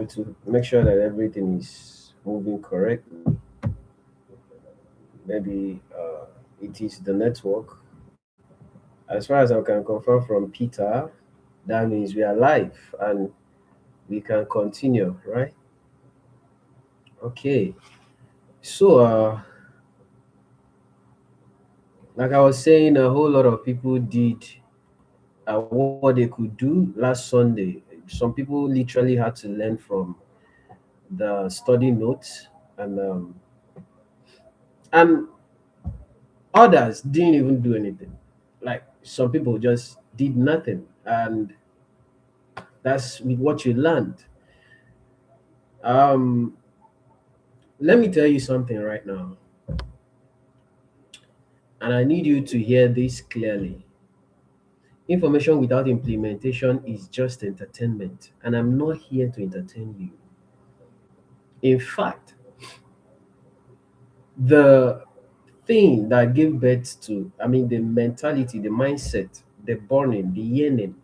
to make sure that everything is moving correctly. Maybe it is the network. As far as I can confirm from Peter, that means we are live and we can continue, right? Okay. So, like I was saying, a whole lot of people did what they could do last Sunday. Some people literally had to learn from the study notes, and others didn't even do anything. Like some people just did nothing, and that's what you learned. Um, Let me tell you something right now, and I need you to hear this clearly. Information without implementation is just entertainment, and I'm not here to entertain you. In fact, the thing that gave birth to, I mean, the mentality, the mindset, the burning, the yearning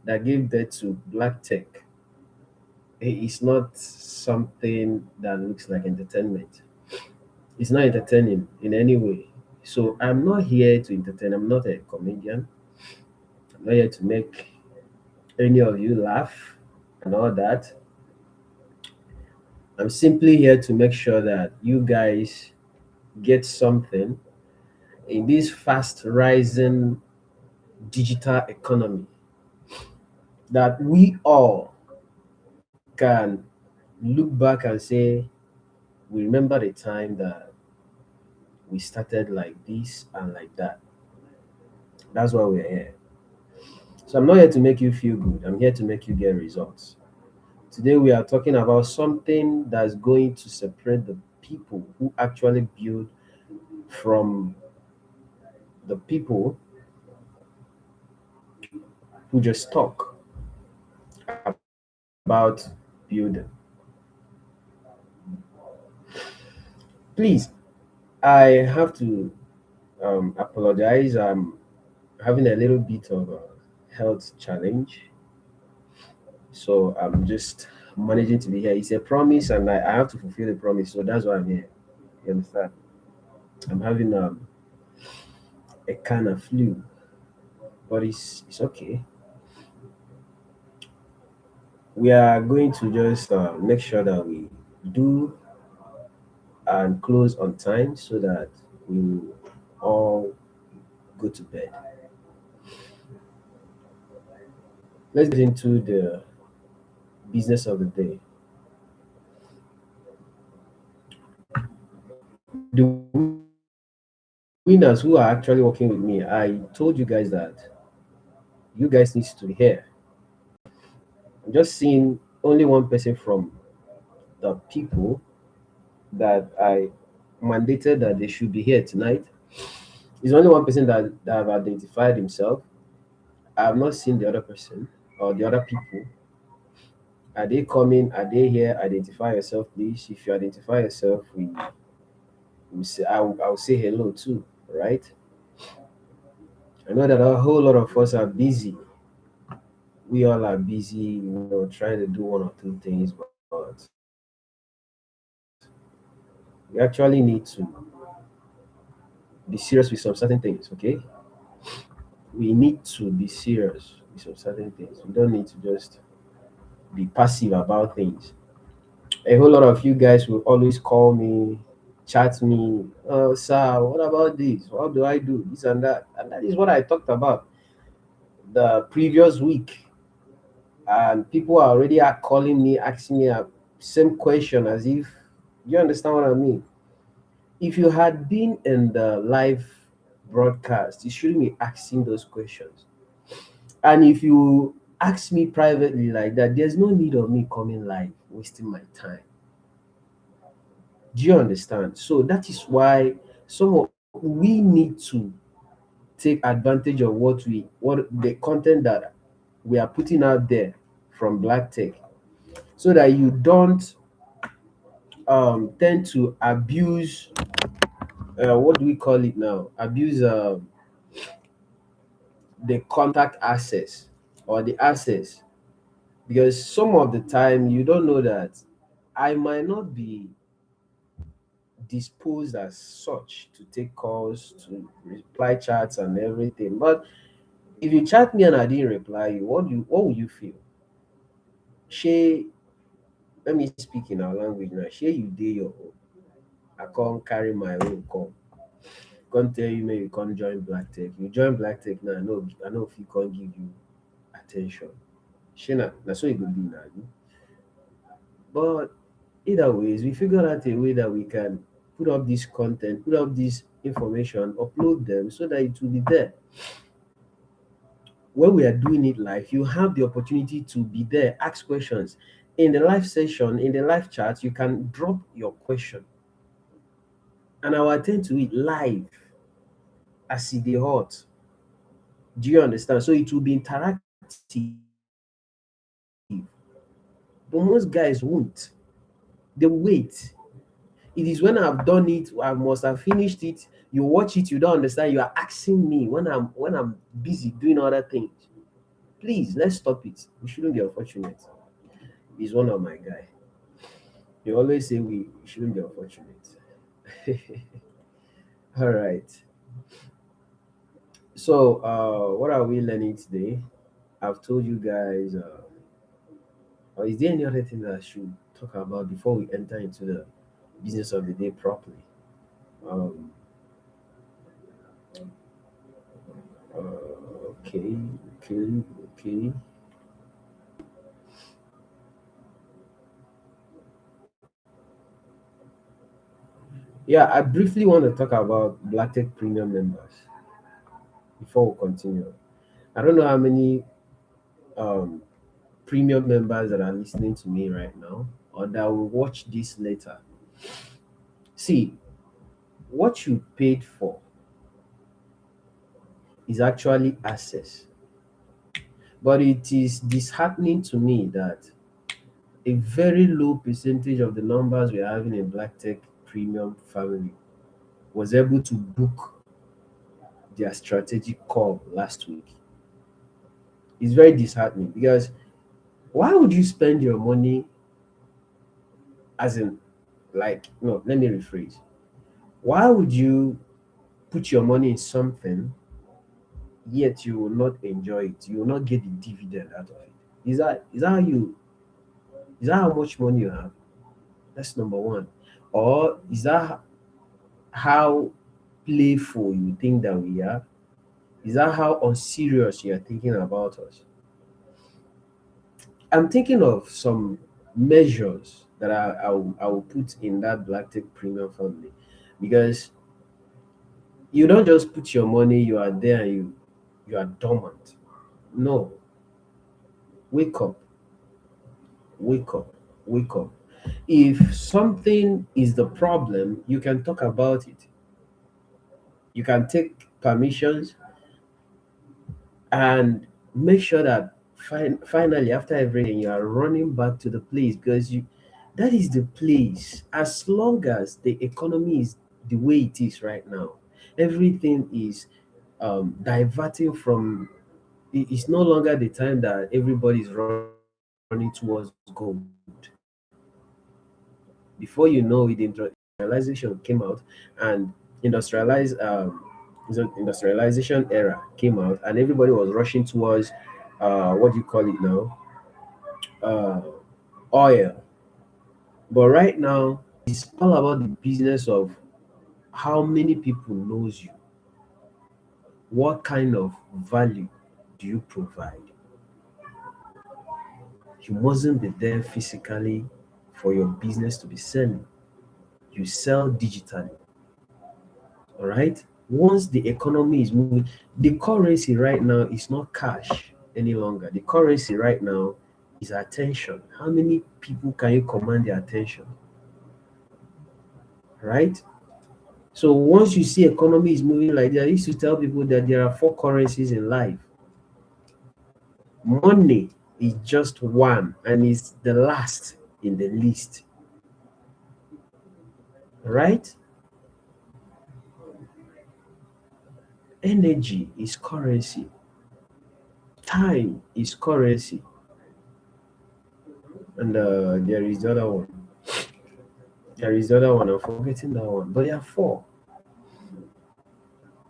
that gave birth to black tech is not something that looks like entertainment. It's not entertaining in any way. So I'm not here to entertain. I'm not a comedian. I'm not here to make any of you laugh and all that. I'm simply here to make sure that you guys get something in this fast rising digital economy that we all can look back and say, we remember the time that we started like this and like that. That's why we're here. So I'm not here to make you feel good. I'm here to make you get results. Today we are talking about something that's going to separate the people who actually build from the people who just talk about building. Please, I have to apologize. I'm having a little bit of a health challenge, so I'm just managing to be here. It's a promise, and I have to fulfill the promise. So that's why I'm here. You understand? I'm having a kind of flu, but it's okay. We are going to just make sure that we do and close on time so that we will all go to bed. Let's get into the business of the day. The winners who are actually working with me, I told you guys that you guys need to be here. I'm just seeing only one person from the people that I mandated that they should be here tonight. There's only one person that have identified himself. I have not seen the other person or the other people. Are they coming? Are they here? Identify yourself, please. If you identify yourself, we say I'll say hello too, right? I know that a whole lot of us are busy. We all are busy, trying to do one or two things, but we actually need to be serious with some certain things, okay? We need to be serious with some certain things. We don't need to just be passive about things. A whole lot of you guys will always call me, chat me, oh, sir, what about this? What do I do? This and that. And that is what I talked about the previous week. And people are calling me, asking me a same question as if you understand what I mean. If you had been in the live broadcast, you shouldn't be asking those questions. And if you ask me privately like that, there's no need of me coming live, wasting my time. Do you understand? So that is why we need to take advantage of what the content that we are putting out there from Black Tech, so that you don't tend to abuse what do we call it now? Abuse the contact access or the access because some of the time you don't know that I might not be disposed as such to take calls, to reply chats and everything. But if you chat me and I didn't reply you, what would you feel? Shay, let me speak in our language now. Shay, you did your own. I can't carry my own call. Can't tell you maybe you can't join Black Tech. You join Black Tech now. I know if you can't give you attention. Shana, that's what it could be now. But either ways, we figured out a way that we can put up this content, put up this information, upload them so that it will be there. When we are doing it live, you have the opportunity to be there, ask questions. In the live session, in the live chat, you can drop your question and I will attend to it live as it dey hot. Do you understand? So it will be interactive. But most guys won't. They wait. It is when I've done it, I must have finished it. You watch it, you don't understand. You are asking me when I'm busy doing other things. Please, let's stop it. We shouldn't be unfortunate. He's one of my guy. You always say we shouldn't be unfortunate. All right. So, what are we learning today? I've told you guys. Or is there any other thing that I should talk about before we enter into the business of the day properly? Um, okay, okay, okay. Yeah, I briefly want to talk about Black Tech Premium members before we continue. I don't know how many um, premium members that are listening to me right now or that will watch this later. See, what you paid for is actually access, but it is disheartening to me that a very low percentage of the numbers we're having in Black Tech Premium family was able to book their strategic call last week. It's very disheartening because why would you spend your money as in like no, let me rephrase. Why would you put your money in something yet you will not enjoy it? You will not get the dividend out of it. Is that how much money you have? That's number one. Or is that how playful you think that we are? Is that how unserious you are thinking about us? I'm thinking of some measures that I will put in that Black Tech Premium family because you don't just put your money, you are there and you are dormant. No, wake up, wake up, wake up. If something is the problem, you can talk about it. You can take permissions and make sure that finally after everything you are running back to the place because you that is the place. As long as the economy is the way it is right now, everything is diverting from it's no longer the time that everybody is running towards gold. Before you know it, the industrialization came out and industrialized industrialization era came out and everybody was rushing towards what do you call it now, uh, oil. But right now it's all about the business of how many people knows you, what kind of value do you provide. You mustn't be there physically for your business to be selling. You sell digitally. All right. Once the economy is moving, the currency right now is not cash any longer. The currency right now is attention. How many people can you command their attention? Right. So once you see economy is moving like that, I used to tell people that there are four currencies in life. Money is just one and is the last in the list. Right. Energy is currency. Time is currency. And there is the other one. There is the other one. I'm forgetting that one. But there are four.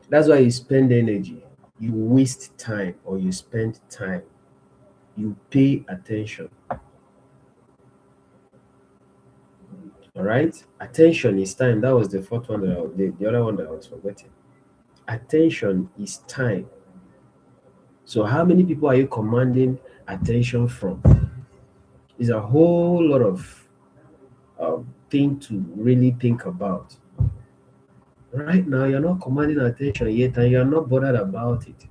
That's why you spend energy. You waste time or you spend time. You pay attention. All right. Attention is time. That was the fourth one the other one that I was forgetting. Attention is time. So how many people are you commanding attention from? Is a whole lot of thing to really think about. Right now, you're not commanding attention yet, and you're not bothered about it.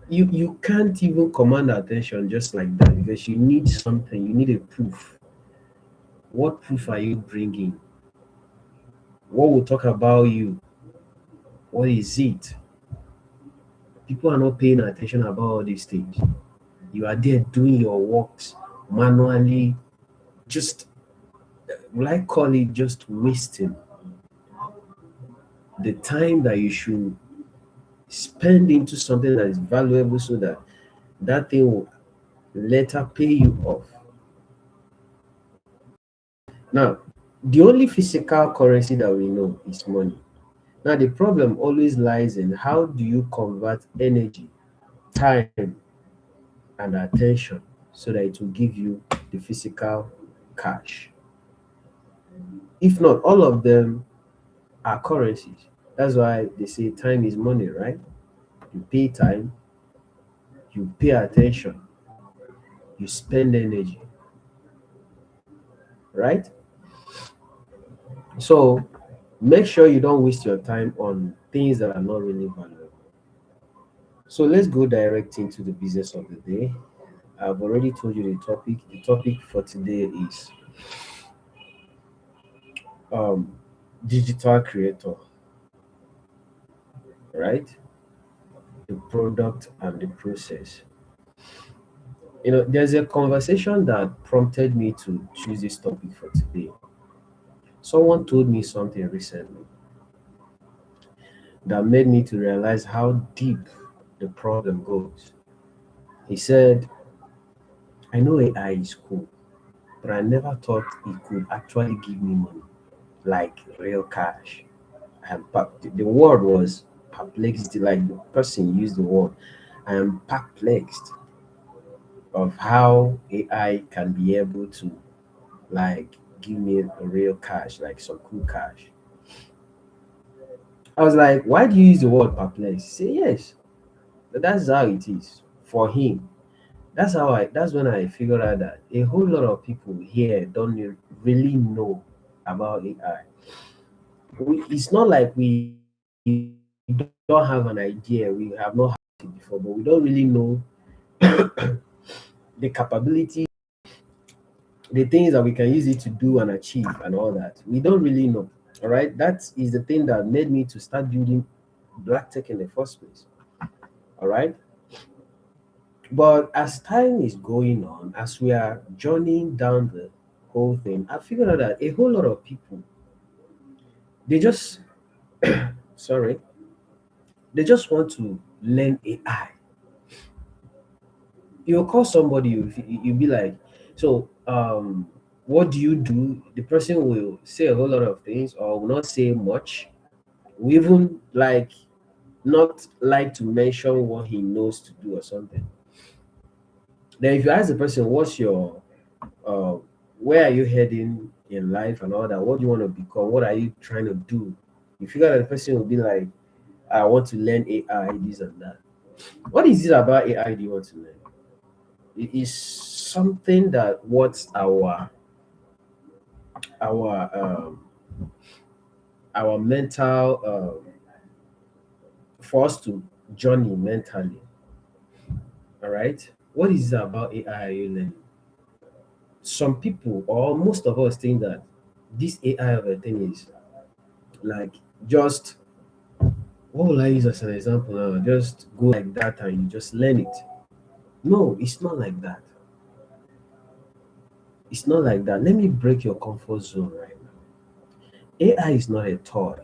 You can't even command attention just like that because you need something. You need a proof. What proof are you bringing? What will talk about you? What is it? People are not paying attention about all these things. You are there doing your works manually, just will I call it just wasting the time that you should spend into something that is valuable so that that thing will later pay you off. Now, the only physical currency that we know is money. Now, the problem always lies in how do you convert energy, time, and attention so that it will give you the physical cash. If not, all of them are currencies. That's why they say time is money, right? You pay time, you pay attention, you spend energy, right? So make sure you don't waste your time on things that are not really valuable. So let's go direct into the business of the day. I've already told you the topic. The topic for today is um, digital creator, right? The product and the process. There's a conversation that prompted me to choose this topic for today. Someone told me something recently that made me to realize how deep the problem goes. He said, I know AI is cool, but I never thought it could actually give me money, like real cash. The word was perplexed, like the person used the word. I am perplexed of how AI can be able to like give me a real cash, like some cool cash. I was like, why do you use the word perplexed? He said, yes, that's how it is for him. That's when I figured out that a whole lot of people here don't really know about AI. It's not like we don't have an idea, we have not had it before, but we don't really know the capability, the things that we can use it to do and achieve and all that. We don't really know. All right. That is the thing that made me to start building black tech in the first place. All right. But as time is going on, as we are journeying down the whole thing, I figured out that a whole lot of people, they just sorry, they just want to learn AI. You'll call somebody, you'll be like, so what do you do? The person will say a whole lot of things or will not say much. We even not like to mention what he knows to do or something. Then if you ask the person, what's your uh, where are you heading in life and all that? What do you want to become? What are you trying to do? You figure that the person will be like, I want to learn AI, this and that. What is it about AI do you want to learn? It is something that what's our our mental for us to journey mentally. All right. What is it about AI are you learning? Some people or most of us think that this AI of a thing is like just what will I use as an example now? Just go like that and you just learn it. No, it's not like that. It's not like that. Let me break your comfort zone right now. AI is not a toy.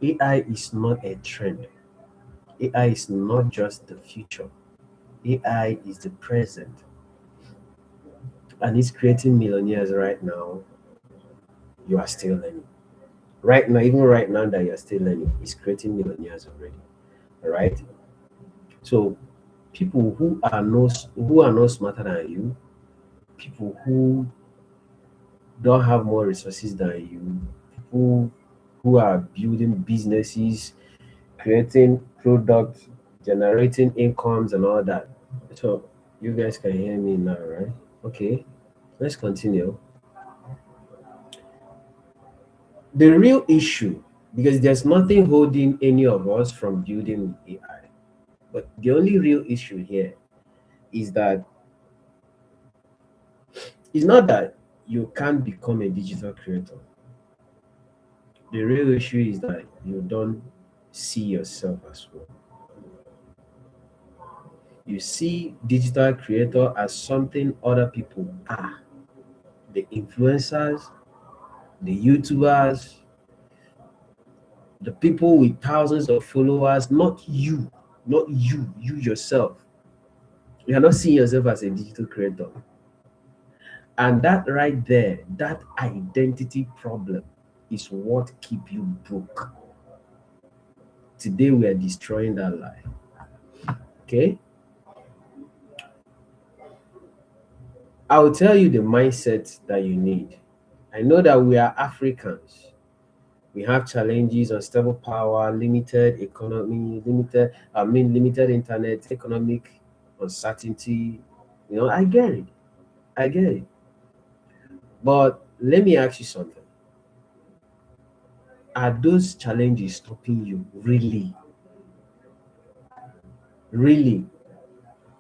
AI is not a trend. AI is not just the future. AI is the present and it's creating millionaires right now. You are still learning. Right now, even right now that you're still learning, it's creating millionaires already. All right. So people who are not smarter than you, people who don't have more resources than you, people who are building businesses, creating products, generating incomes and all that. So you guys can hear me now, right? Okay, let's continue. The real issue, because there's nothing holding any of us from building with AI, but the only real issue here is that it's not that you can't become a digital creator. The real issue is that you don't see yourself as one. You see digital creator as something other people are. The influencers, the YouTubers, the people with thousands of followers, not you, not you, you yourself. You are not seeing yourself as a digital creator. And that right there, that identity problem is what keep you broke. Today we are destroying that lie. Okay? I will tell you the mindset that you need. I know that we are Africans. We have challenges, unstable power, limited economy, limited internet, economic uncertainty. You know, I get it. I get it. But let me ask you something. Are those challenges stopping you? Really? Really?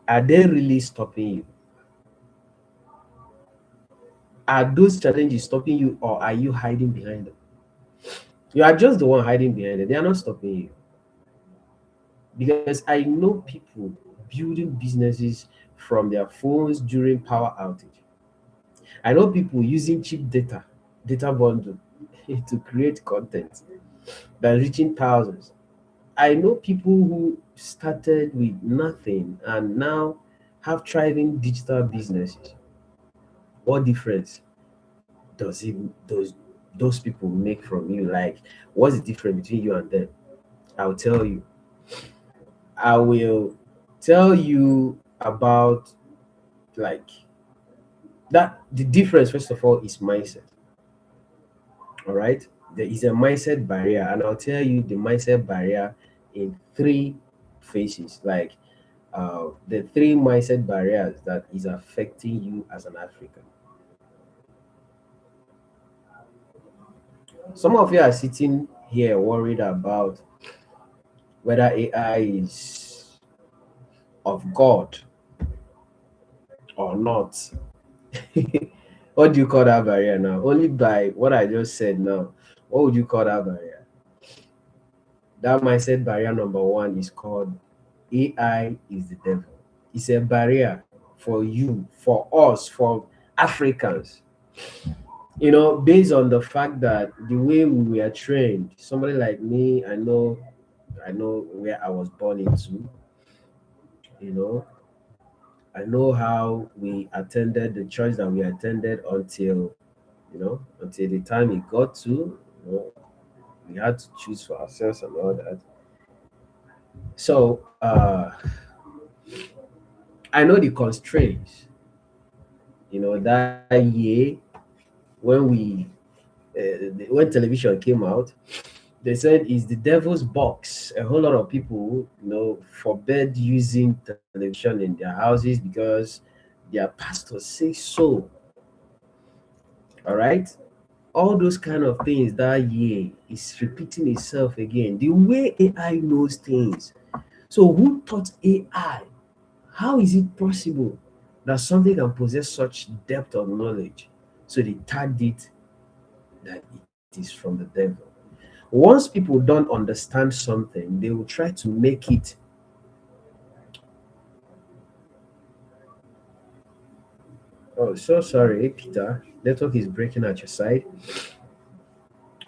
Are they really stopping you? Are those challenges stopping you, or are you hiding behind them? You are just the one hiding behind it. They are not stopping you. Because I know people building businesses from their phones during power outage. I know people using cheap data bundle to create content that reaching thousands. I know people who started with nothing and now have thriving digital businesses. What difference does it those people make from you? Like, what's the difference between you and them? I'll tell you. I will tell you about, like, that the difference first of all is mindset. All right, there is a mindset barrier, and I'll tell you the mindset barrier in three phases, like the three mindset barriers that is affecting you as an African. Some of you are sitting here worried about whether AI is of God or not. What do you call that barrier now? Only by what I just said now. What would you call that barrier? That mindset barrier number one is called AI is the devil. It's a barrier for you, for us, for Africans. You know, based on the fact that the way we were trained, somebody like me, I know where I was born into, you know, I know how we attended the church that we attended until the time it got to, we had to choose for ourselves and all that. So I know the constraints. That year when when television came out, they said it's the devil's box. A whole lot of people, forbid using television in their houses because their pastors say so. All right. All those kind of things that year is repeating itself again. The way AI knows things. So who taught AI? How is it possible that something can possess such depth of knowledge? So they tagged it that it is from the devil. Once people don't understand something, they will try to make it. Oh, so sorry, Peter. Network is breaking at your side.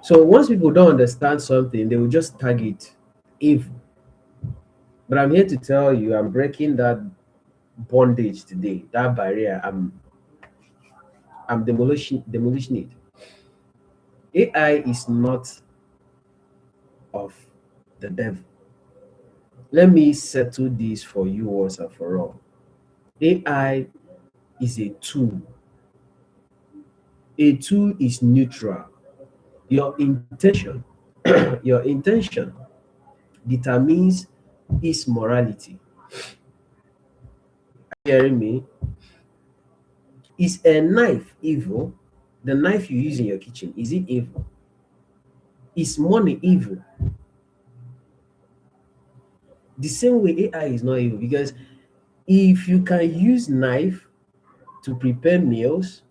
So once people don't understand something, they will just tag it evil. But I'm here to tell you, I'm breaking that bondage today, that barrier, I'm demolishing it. AI is not of the devil. Let me settle this for you once and for all. AI is a tool. A tool is neutral. Your intention, your intention determines its morality. Hearing me? Is a knife evil? The knife you use in your kitchen, is it evil? Is money evil? The same way AI is not evil, because if you can use knife to prepare meals,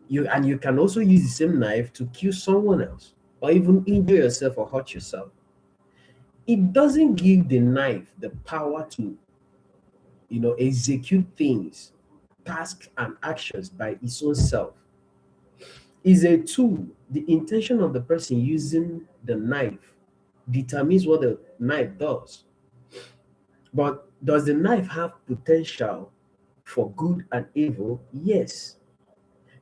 you can also use the same knife to kill someone else or even injure yourself or hurt yourself. It doesn't give the knife the power to, execute things, tasks and actions by its own self. Is a tool. The intention of the person using the knife determines what the knife does. But does the knife have potential for good and evil? Yes.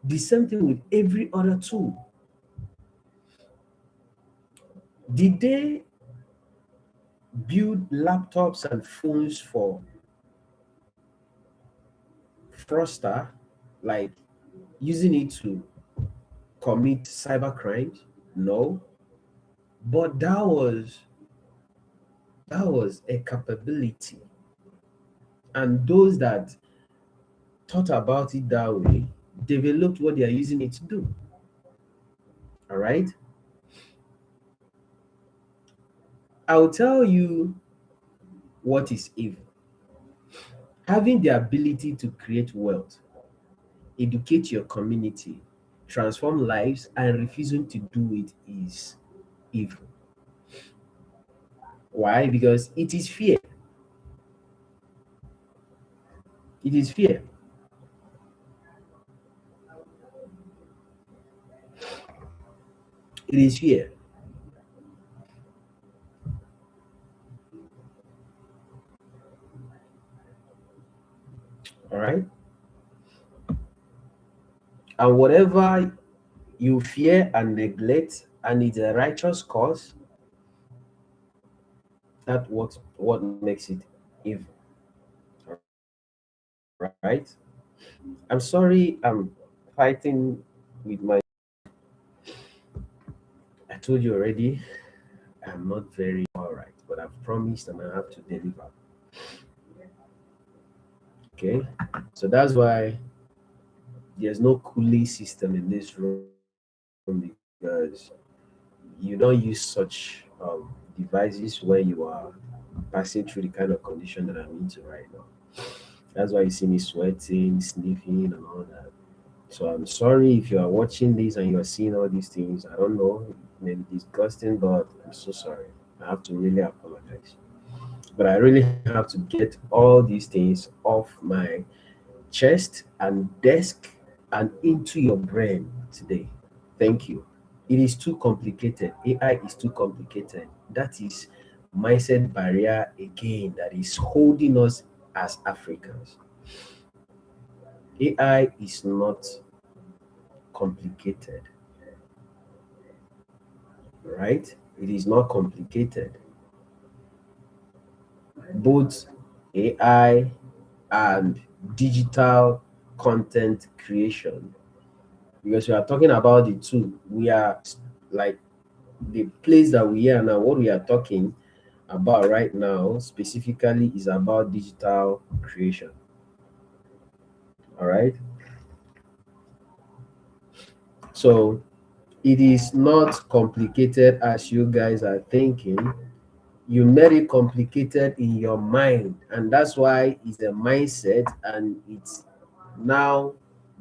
The same thing with every other tool. Did they build laptops and phones for fraudster, like using it to commit cyber crimes? No. But that was a capability. And those that thought about it that way developed what they are using it to do. All right. I'll tell you what is evil. Having the ability to create wealth, educate your community, transform lives, and refusing to do it is evil. Why? Because it is fear. It is fear. It is fear. All right. And whatever you fear and neglect, and it's a righteous cause, that what makes it evil. Right? I'm sorry, I'm fighting with my. I told you already, I'm not very all right, but I've promised and I have to deliver. Okay, so that's why there's no cooling system in this room, because you don't use such devices when you are passing through the kind of condition that I'm into right now. That's why you see me sweating, sniffing, and all that. So I'm sorry if you are watching this and you are seeing all these things. I don't know, it may be disgusting, but I'm so sorry. I have to really apologize. But I really have to get all these things off my chest and desk and into your brain today. Thank you. It is too complicated. AI is too complicated. That is mindset barrier again that is holding us as Africans. AI is not complicated, right? It is not complicated. Both AI and digital content creation, because we are talking about the two. We are like the place that we are now, what we are talking about right now specifically is about digital creation. All right. So it is not complicated as you guys are thinking. You made it complicated in your mind, and that's why it's a mindset, and it's now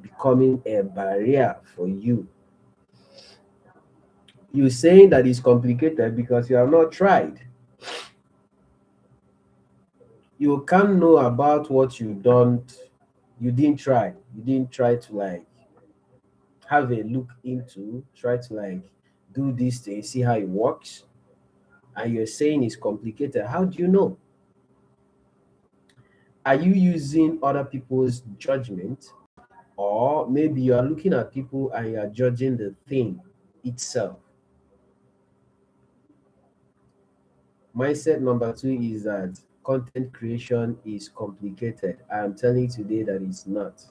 becoming a barrier for you. You saying that it's complicated because you have not tried. You can't know about what you didn't try. You didn't try to like have a look into, try to like do this thing, see how it works, and you're saying it's complicated. How do you know? Are you using other people's judgment, or maybe you are looking at people and you are judging the thing itself? Mindset number two is that content creation is complicated. I am telling you today that it's not.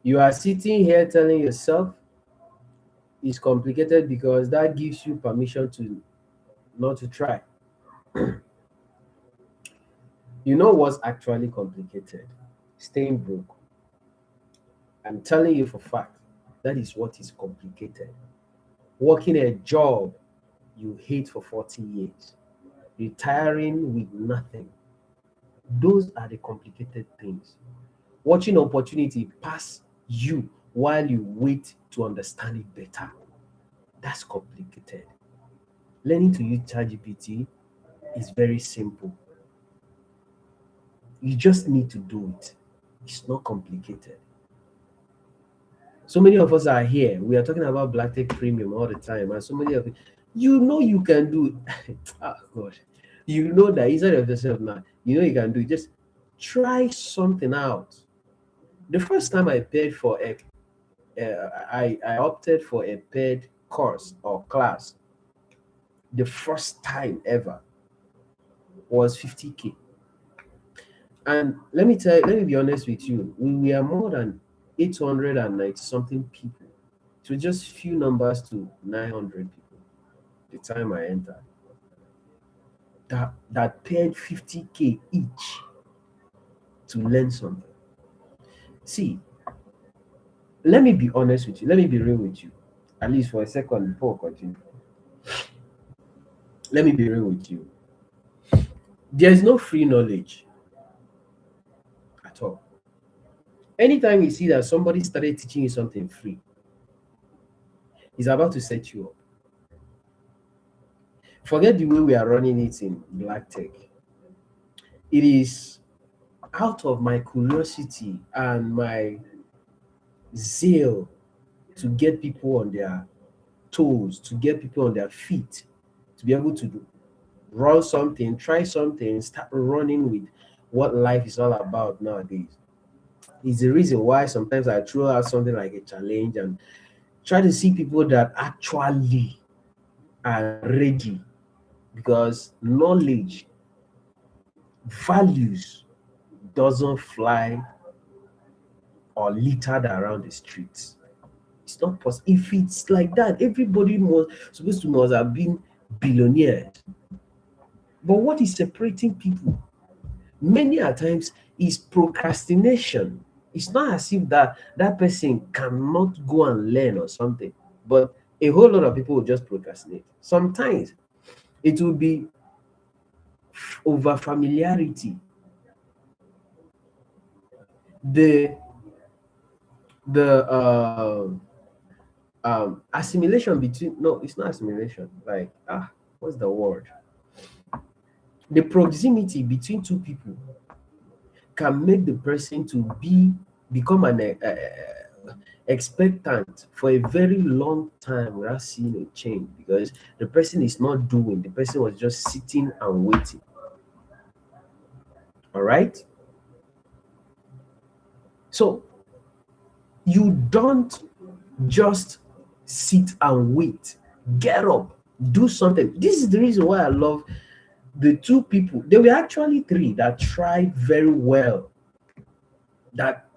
You are sitting here telling yourself it's complicated because that gives you permission to not to try. You know what's actually complicated? Staying broke. I'm telling you for fact, that is what is complicated. Working a job you hate for 40 years, retiring with nothing. Those are the complicated things. Watching opportunity pass you while you wait to understand it better. That's complicated. Learning to use ChatGPT is very simple. You just need to do it. It's not complicated. So many of us are here. We are talking about Black Tech Premium all the time, and so many of you know you can do it. Oh God, you know that inside of yourself now. You know you can do it. Just try something out. The first time I paid for I opted for a paid course or class. The first time ever was 50K. And let me be honest with you, we are more than 890 something people. So just few numbers to 900 people the time I entered that paid 50K each to learn something. See, let me be honest with you. Let me be real with you. At least for a second before we continue. Let me be real with you. There is no free knowledge at all. Anytime you see that somebody started teaching you something free, he's about to set you up. Forget the way we are running it in Black Tech. It is out of my curiosity and my zeal to get people on their toes, to get people on their feet, to be able to run something, try something, start running with what life is all about nowadays. Is the reason why sometimes I throw out something like a challenge and try to see people that actually are ready, because knowledge, values doesn't fly or littered around the streets. It's not possible. If it's like that, everybody must supposed to must have been billionaires. But what is separating people many a times is procrastination. It's not as if that person cannot go and learn or something, but a whole lot of people will just procrastinate. Sometimes it will be over familiarity. The assimilation between, no, it's not assimilation, like, what's the word, the proximity between two people can make the person to become an expectant for a very long time without seeing a change, because the person is not doing, the person was just sitting and waiting. All right, so you don't just sit and wait. Get up, do something. This is the reason why I love the two people. There were actually three that tried very well, that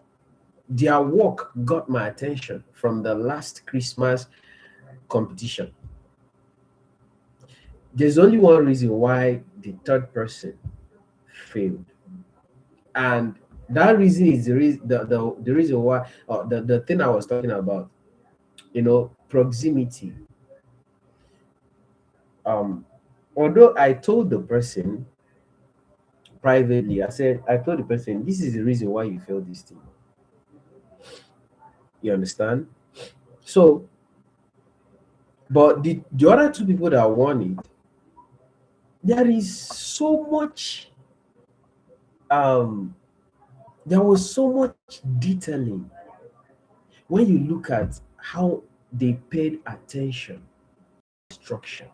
their work got my attention from the last Christmas competition. There's only one reason why the third person failed, and that reason is the reason why, the thing I was talking about, proximity. um Although I told the person privately, I told the person, this is the reason why you failed this thing. You understand? So, but the other two people that won it, there is so much, um there was so much detailing. when you look at how they paid attention instruction,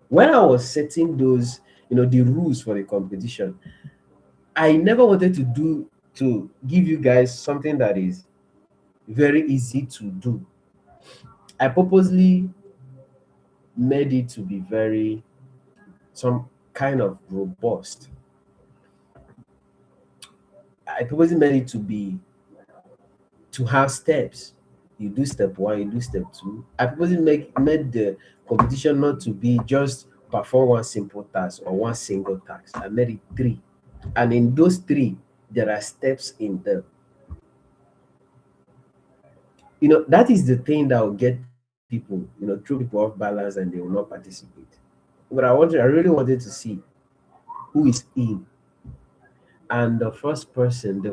when I was setting those, the rules for the competition, I never wanted to give you guys something that is very easy to do. I purposely made it to be very some kind of robust. I purposely made it to have steps. You do step one, you do step two. I purposely made the competition not to be just perform one simple task or one single task. I made it three. And in those three, there are steps in them. That is the thing that will get people, throw people off balance and they will not participate. But I really wanted to see who is in. And the first person, the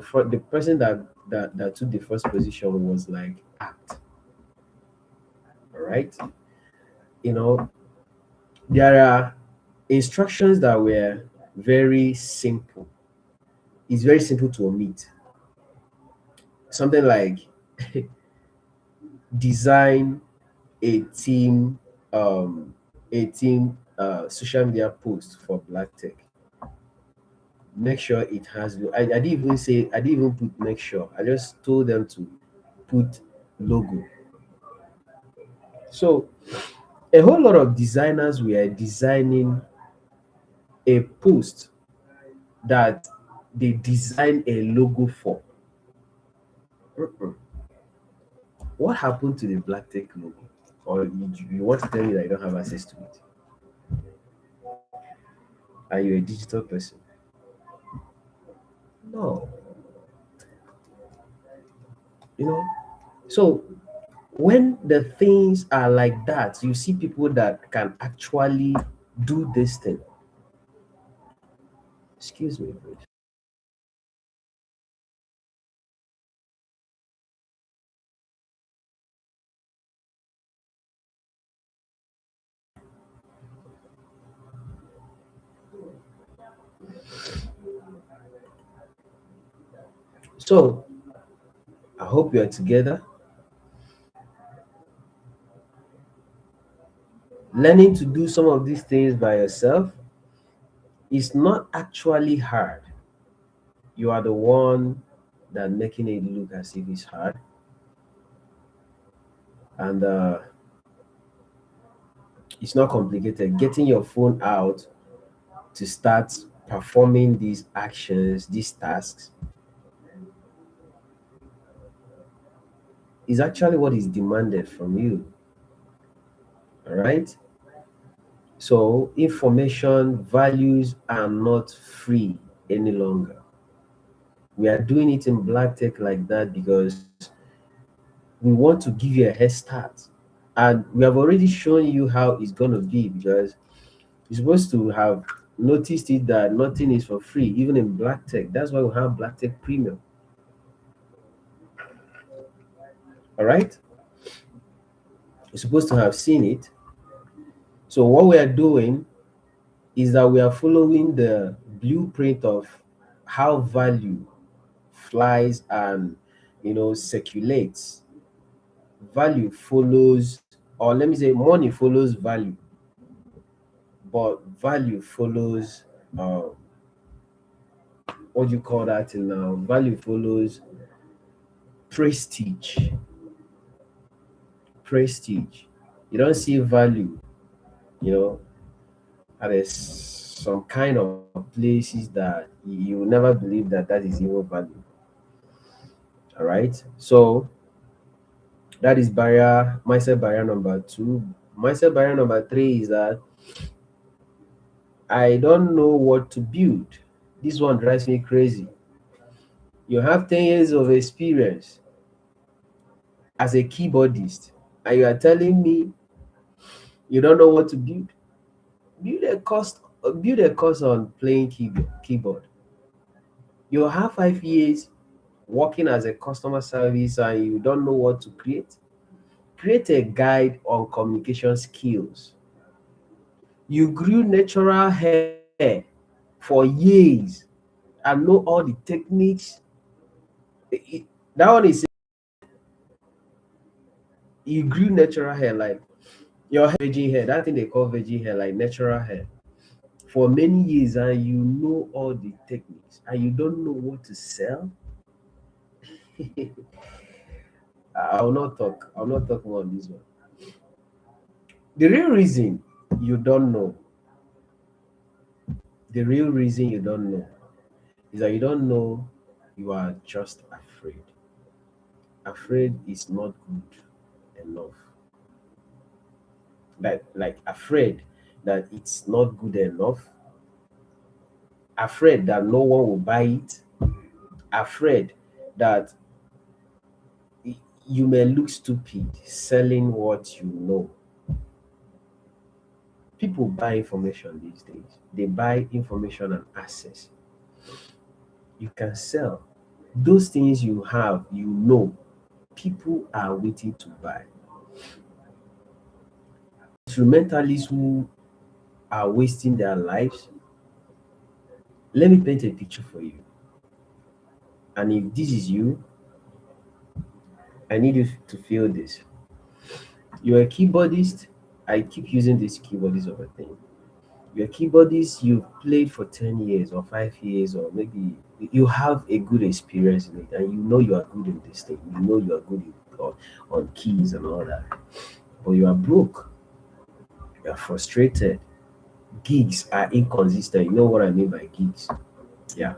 person that took the first position was like act. All right. You know, there are instructions that were very simple. It's very simple to omit. Something like design a team social media post for black tech. Make sure it has I didn't even say, I didn't even put make sure, I just told them to put logo. So a whole lot of designers were designing a post that they design a logo for. Mm-mm. What happened to the black tech logo? Or you want to tell me that you don't have access to it and you're a digital person? No. you know so when the things are like that, you see people that can actually do this thing. Excuse me, please. So I hope you're together. Learning to do some of these things by yourself is not actually hard. You are the one that making it look as if it's hard. And it's not complicated. Getting your phone out to start performing these actions, these tasks, is actually what is demanded from you. All right. So information values are not free any longer. We are doing it in black tech like that because we want to give you a head start. And we have already shown you how it's going to be, because you're supposed to have noticed it that nothing is for free, even in black tech. That's why we have black tech premium. All right. You're supposed to have seen it. So what we are doing is that we are following the blueprint of how value flies and circulates. Value follows, or let me say, money follows value, but value follows what do you call that in now? Value follows prestige. Prestige. You don't see value, you know, and there's some kind of places that you will never believe that that is even value. All right. So that is mindset barrier number two. Mindset barrier number three is that I don't know what to build. This one drives me crazy. You have 10 years of experience as a keyboardist, and you are telling me you don't know what to build. Build a course on playing keyboard. You have 5 years working as a customer service and you don't know what to create. Create a guide on communication skills. You grew natural hair for years and know all the techniques. That one is You grew natural hair, like your virgin hair, that thing they call virgin hair, like natural hair, for many years, and you know all the techniques, and you don't know what to sell. I will not talk more on this one. The real reason you don't know, the real reason you don't know is that you don't know, you are just afraid. Afraid is not good enough. Like afraid that it's not good enough, afraid that no one will buy it, afraid that you may look stupid selling what you know. People buy information these days. They buy information and access. You can sell those things you have, people are waiting to buy. Instrumentalists who are wasting their lives. Let me paint a picture for you. And if this is you, I need you to feel this. You're a keyboardist. I keep using this keyboardist of a thing. You're a keyboardist, you've played for 10 years or 5 years, or maybe you have a good experience in it, and you know you are good in this thing. You know you are good on keys and all that. But you are broke. You are frustrated. Gigs are inconsistent. You know what I mean by gigs? Yeah.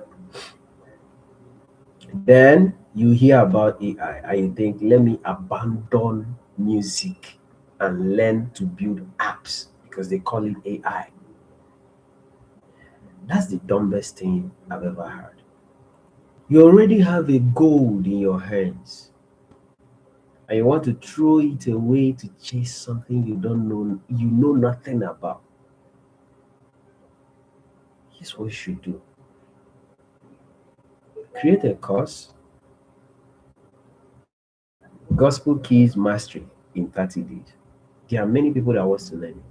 Then you hear about AI and you think, let me abandon music and learn to build apps because they call it AI. That's the dumbest thing I've ever heard. You already have a gold in your hands and you want to throw it away to chase something you know nothing about. Here's what you should do. Create a course, Gospel Keys Mastery in 30 days. There are many people that wants to learn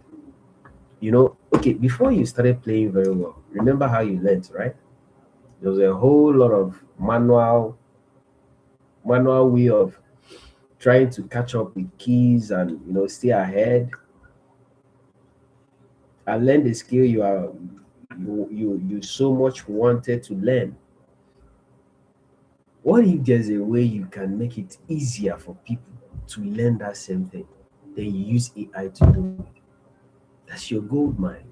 it. Okay, before you started playing very well, remember how you learned, right? There was a whole lot of manual way of trying to catch up with keys and stay ahead and learn the skill you so much wanted to learn. What if there's a way you can make it easier for people to learn that same thing? Then you use AI to do it. That's your gold mine.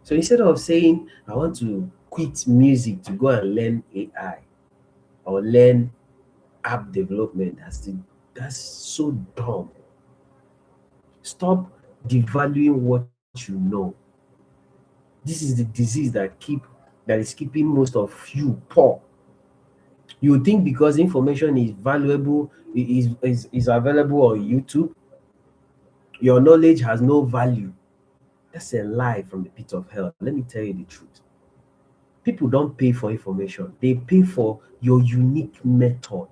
So instead of saying, I want to quit music to go and learn AI or learn app development, that's so dumb. Stop devaluing what you know. This is the disease that is keeping most of you poor. You think because information is valuable, is available on YouTube, your knowledge has no value. That's a lie from the pit of hell. Let me tell you the truth. People don't pay for information, they pay for your unique method.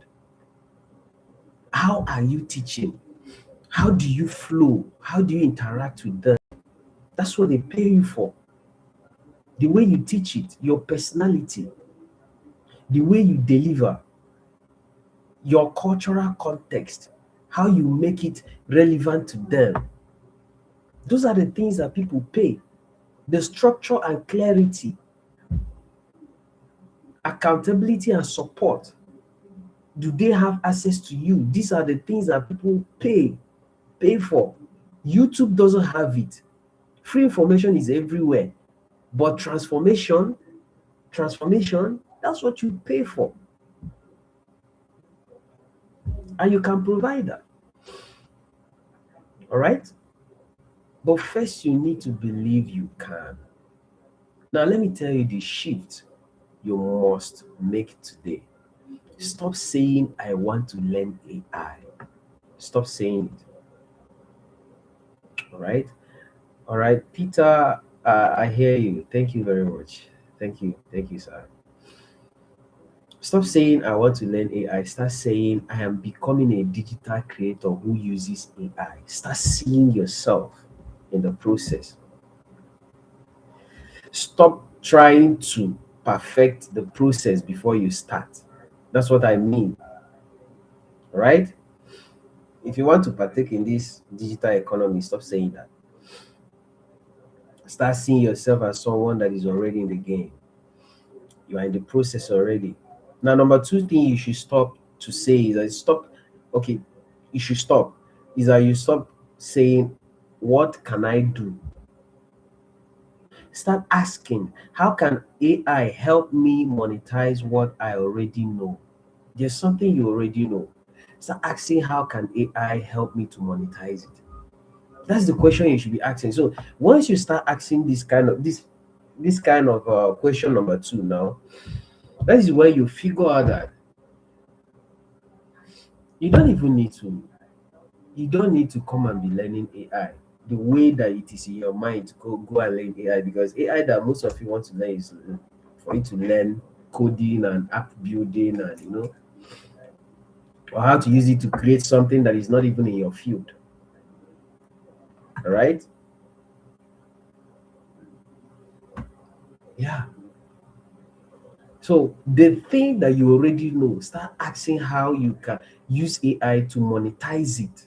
How are you teaching? How do you flow? How do you interact with them? That's what they pay you for. The way you teach it, your personality, the way you deliver, your cultural context, how you make it relevant to them. Those are the things that people pay. The structure and clarity, accountability and support. Do they have access to you? These are the things that people pay for. YouTube doesn't have it. Free information is everywhere, but transformation, that's what you pay for, and you can provide that. All right, but first you need to believe you can. Now let me tell you the shift you must make today. Stop saying, I want to learn AI. Stop saying it. All right, Peter, I hear you. Thank you very much. Thank you, sir. Stop saying, I want to learn AI. Start saying, I am becoming a digital creator who uses AI. Start seeing yourself in the process. Stop trying to perfect the process before you start. That's what I mean. Right? If you want to partake in this digital economy, stop saying that. Start seeing yourself as someone that is already in the game. You are in the process already. Now, number two thing you should stop to say is that stop. Okay, you should stop. Is that you stop saying, "What can I do?" Start asking, "How can AI help me monetize what I already know?" There's something you already know. Start asking, "How can AI help me to monetize it?" That's the question you should be asking. So once you start asking this kind of question number two now, that is when you figure out that you don't even need to you don't need to come and be learning AI the way that it is in your mind to go and learn AI, because AI that most of you want to learn is for you to learn coding and app building, and or how to use it to create something that is not even in your field. All right? Yeah. So the thing that you already know, start asking how you can use AI to monetize it.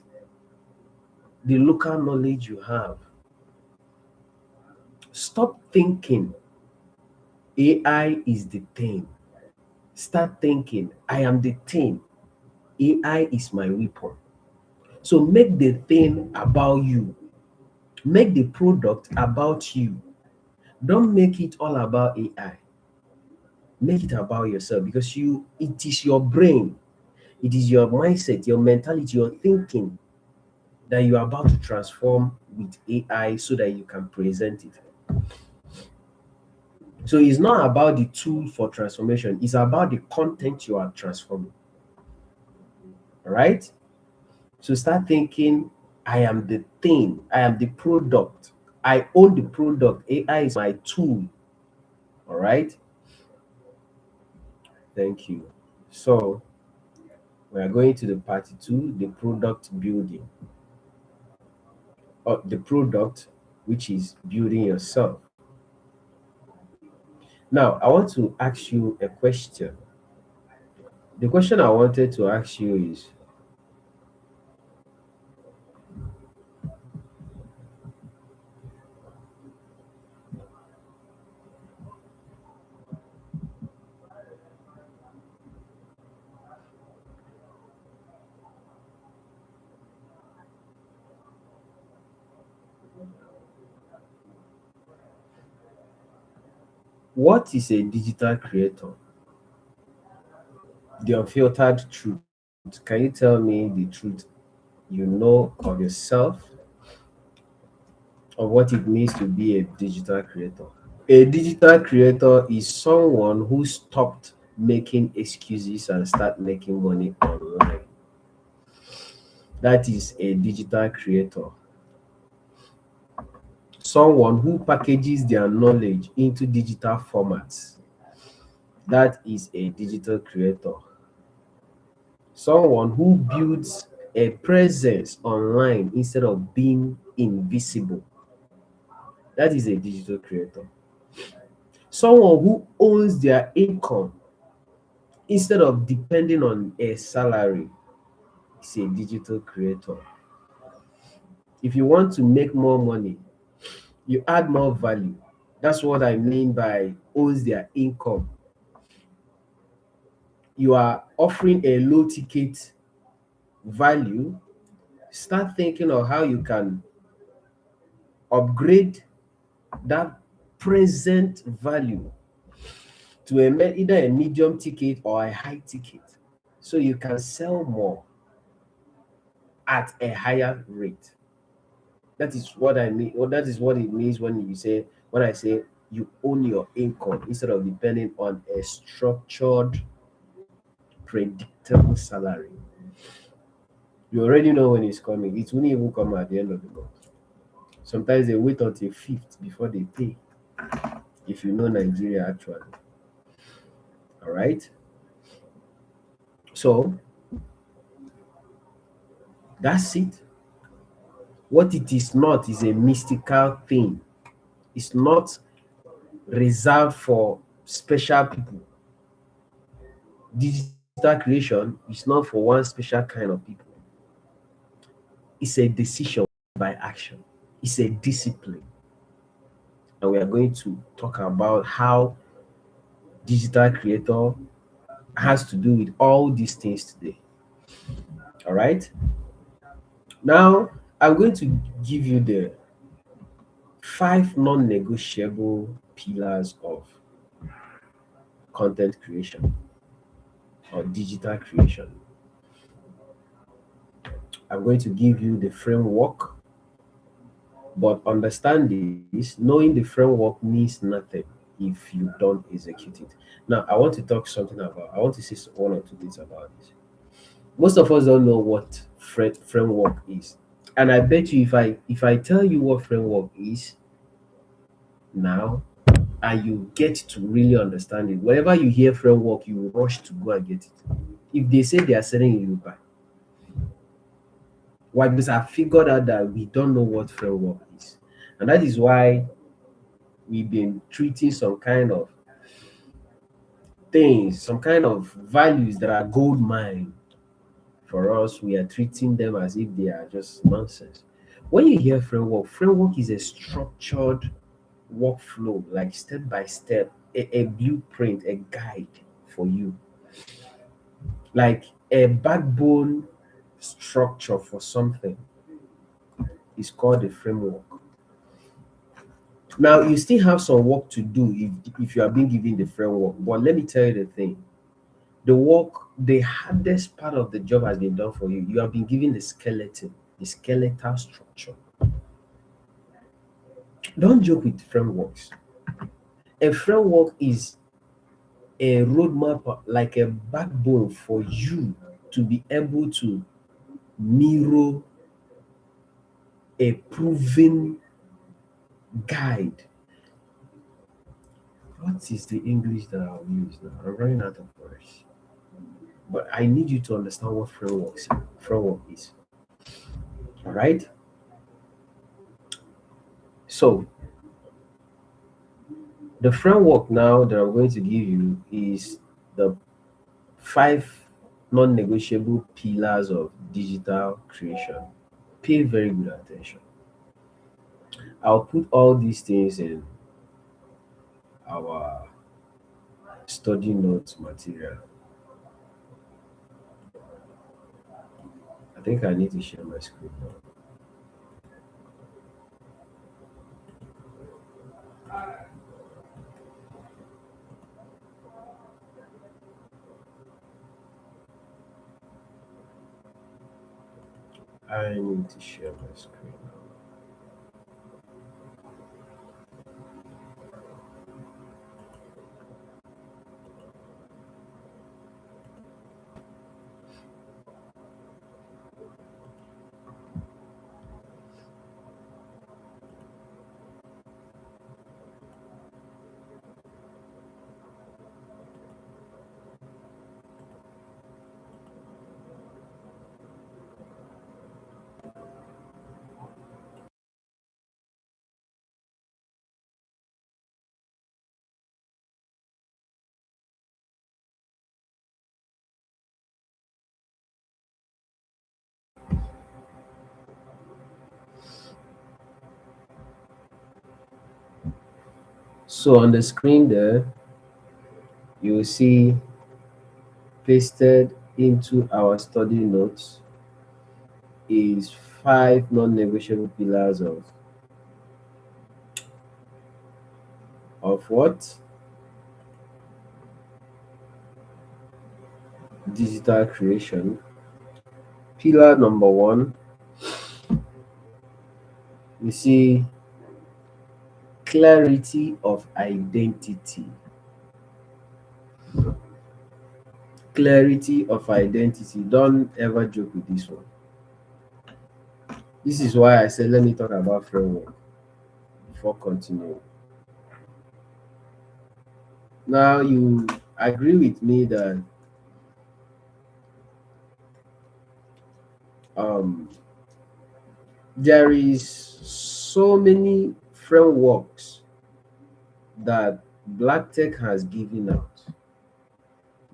The local knowledge you have. Stop thinking AI is the thing. Start thinking I am the thing. AI is my weapon. So make the thing about you. Make the product about you. Don't make it all about AI. Make it about yourself, because it is your brain, it is your mindset, your mentality, your thinking that you are about to transform with AI so that you can present it. So it's not about the tool for transformation, it's about the content you are transforming. All right? So start thinking, I am the thing, I am the product, I own the product, AI is my tool. All right? Thank you. So we are going to the part two, the product building, or the product, which is building yourself. Now, I want to ask you a question. The question I wanted to ask you is, what is a digital creator? The unfiltered truth. Can you tell me the truth you know of yourself, of what it means to be a digital creator? A digital creator is someone who stopped making excuses and start making money online. That is a digital creator. Someone who packages their knowledge into digital formats. That is a digital creator. Someone who builds a presence online instead of being invisible. That is a digital creator. Someone who owns their income instead of depending on a salary is a digital creator. If you want to make more money, you add more value. That's what I mean by owns their income. You are offering a low ticket value. Start thinking of how you can upgrade that present value to either a medium ticket or a high ticket, so you can sell more at a higher rate. That is what I mean, or that is what it means when I say you own your income instead of depending on a structured, predictable salary. You already know when it's coming. It won't even come at the end of the month. Sometimes they wait until fifth before they pay. If you know Nigeria actually. All right. So that's it. What it is not is a mystical thing. It's not reserved for special people. Digital creation is not for one special kind of people. It's a decision by action. It's a discipline. And we are going to talk about how digital creator has to do with all these things today. All right. Now, I'm going to give you the five non-negotiable pillars of content creation or digital creation. I'm going to give you the framework, but understand this, knowing the framework means nothing if you don't execute it. Now, I want to say one or two things about this. Most of us don't know what framework is. And I bet you if I tell you what framework is now, and you get to really understand it, whenever you hear framework, you will rush to go and get it. If they say they are selling you, buy. Why? Because I figured out that we don't know what framework is. And that is why we've been treating some kind of things, some kind of values that are gold mine for us. We are treating them as if they are just nonsense. When you hear framework, framework is a structured workflow, like step by step, a blueprint, a guide for you, like a backbone structure for something is called a framework. Now, you still have some work to do if you are being given the framework. But let me tell you the thing, the work, the hardest part of the job has been done for you. You have been given the skeleton, the skeletal structure. Don't joke with frameworks. A framework is a roadmap, like a backbone for you to be able to mirror a proven guide. What is the English that I'll use now? I'm running out of words. But I need you to understand what framework is. All right. So the framework now that I'm going to give you is the five non-negotiable pillars of digital creation. Pay very good attention. I'll put all these things in our study notes material. I think I need to share my screen now. I need to share my screen now. So on the screen there, you will see pasted into our study notes is five non-negotiable pillars of what? Digital creation. Pillar number one, we see clarity of identity. Clarity of identity. Don't ever joke with this one. This is why I said let me talk about framework before continuing. Now you agree with me that um there is so many frameworks that black tech has given out.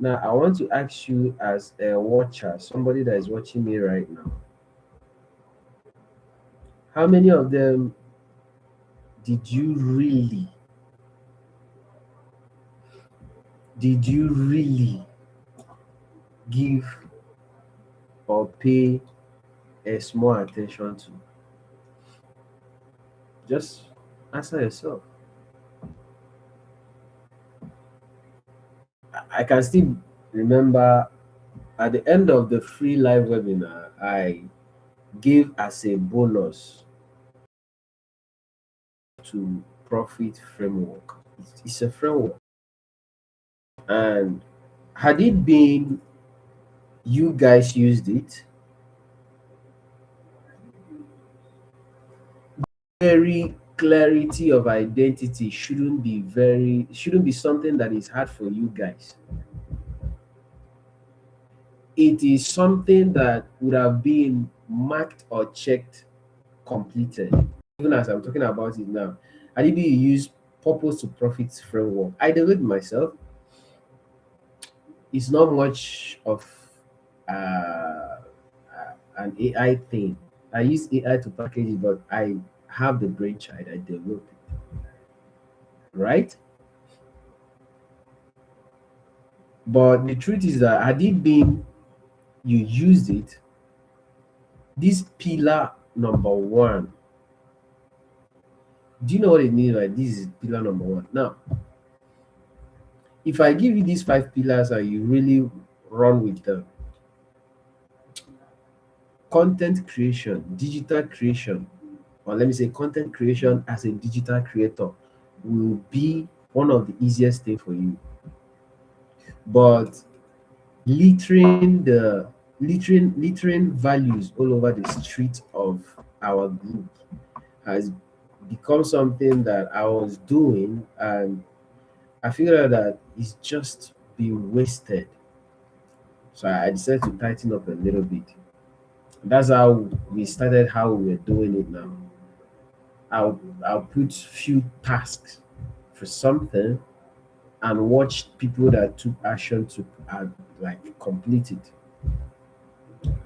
Now I want to ask you as a watcher, somebody that is watching me right now, How many of them did you really give or pay a small attention to? Just answer yourself. I can still remember at the end of the free live webinar, I gave as a bonus to profit framework. It's a framework. And had it been you guys used it, very clarity of identity shouldn't be something that is hard for you guys. It is something that would have been marked or checked completed. Even as I'm talking about it now, I did use purpose to profit framework. I did it myself. It's not much of uh, an AI thing. I use AI to package it, but I have the brainchild. I developed it, right? But the truth is that had it been you used it, this pillar number one, do you know what it means by this is pillar number one? Now, if I give you these five pillars and you really run with them, content creation, digital creation, or let me say content creation as a digital creator will be one of the easiest thing for you. But littering values all over the street of our group has become something that I was doing, and I figured out that it's just been wasted. So I decided to tighten up a little bit. That's how we started how we're doing it now. I'll put few tasks for something and watch people that took action to like complete it.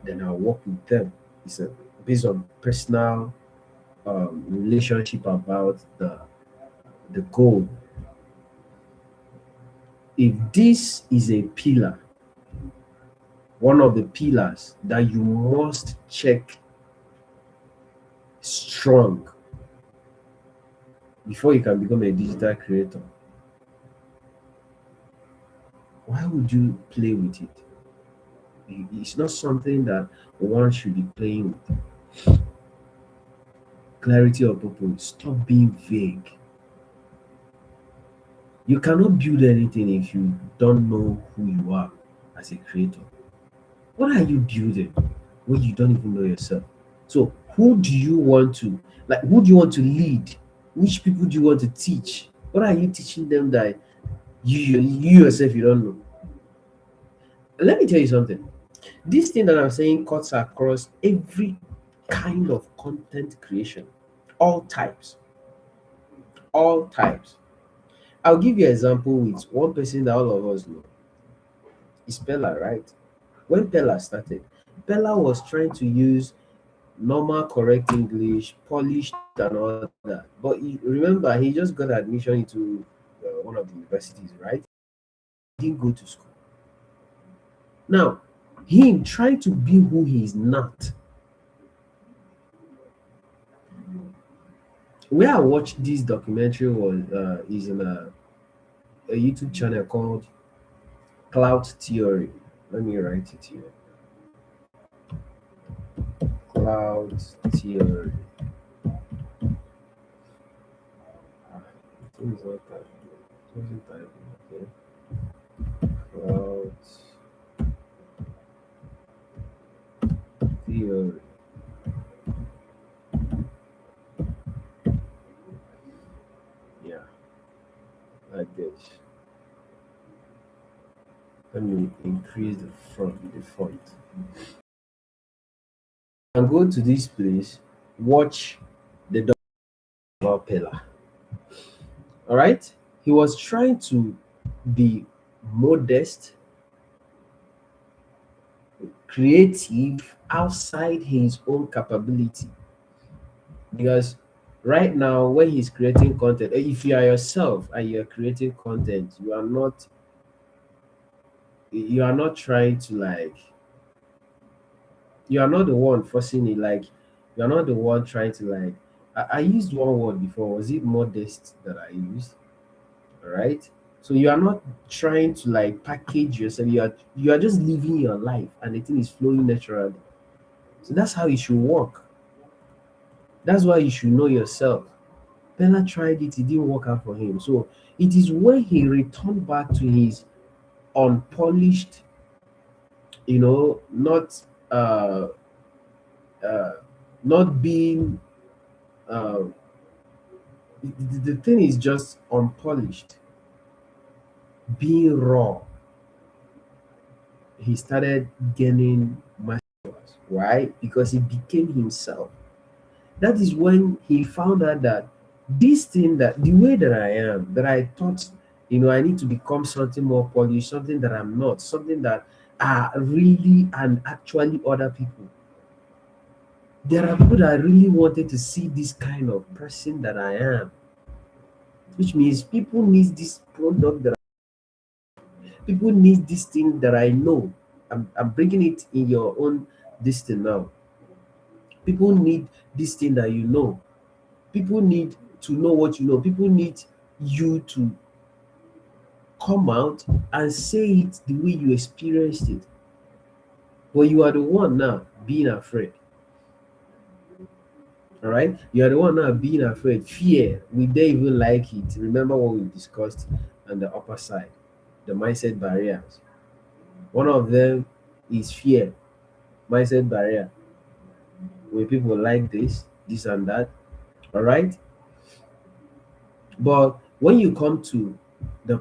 Then I'll work with them. It's based on personal relationship about the goal. If this is a pillar, one of the pillars that you must check strong before you can become a digital creator, why would you play with it? It's not something that one should be playing with. Clarity of purpose. Stop being vague. You cannot build anything if you don't know who you are as a creator. What are you building when you don't even know yourself? So who do you want to who do you want to lead? Which people do you want to teach? What are you teaching them that you yourself you don't know? Let me tell you something. This thing that I'm saying cuts across every kind of content creation, all types, all types. I'll give you an example with one person that all of us know. It's Pella, right? When Pella started, Pella was trying to use normal, correct English, polished and all that. But remember, he just got admission into one of the universities, right? He didn't go to school. Now, him trying to be who he is not. Where I watched this documentary was is in a YouTube channel called Cloud Theory. Let me write it here. Cloud Theory. Things like that. Wasn't typing, okay. Cloud Theory. Yeah, like this. Let me increase the font. And go to this place, watch the developer. All right, he was trying to be modest, creative outside his own capability. Because right now when he's creating content, if you are yourself and you're creating content, you are not trying to like, you are not the one forcing it, like you are not the one trying to like, I used one word before, was it modest that I used? All right. So you are not trying to like package yourself, you are just living your life and the thing is flowing naturally. So that's how it should work. That's why you should know yourself. Bella tried it didn't work out for him. So it is when he returned back to his unpolished, not uh uh not being uh the thing is just unpolished, being raw. He started gaining masters. Why? Because he became himself. That is when he found out that this thing, that the way that I am, that I thought, I need to become something more polished, something that I'm not, something that are really and actually other people. There are people that really wanted to see this kind of person that I am, which means people need this product that people need this thing that I know. I'm bringing it in your own this thing now. People need this thing that you know. People need to know what you know. People need you to come out and say it the way you experienced it. But you are the one now being afraid. All right, you are the one now being afraid. Fear, we don't even like it. Remember what we discussed on the upper side, the mindset barriers. One of them is fear, mindset barrier, where people like this and that. All right, but when you come to the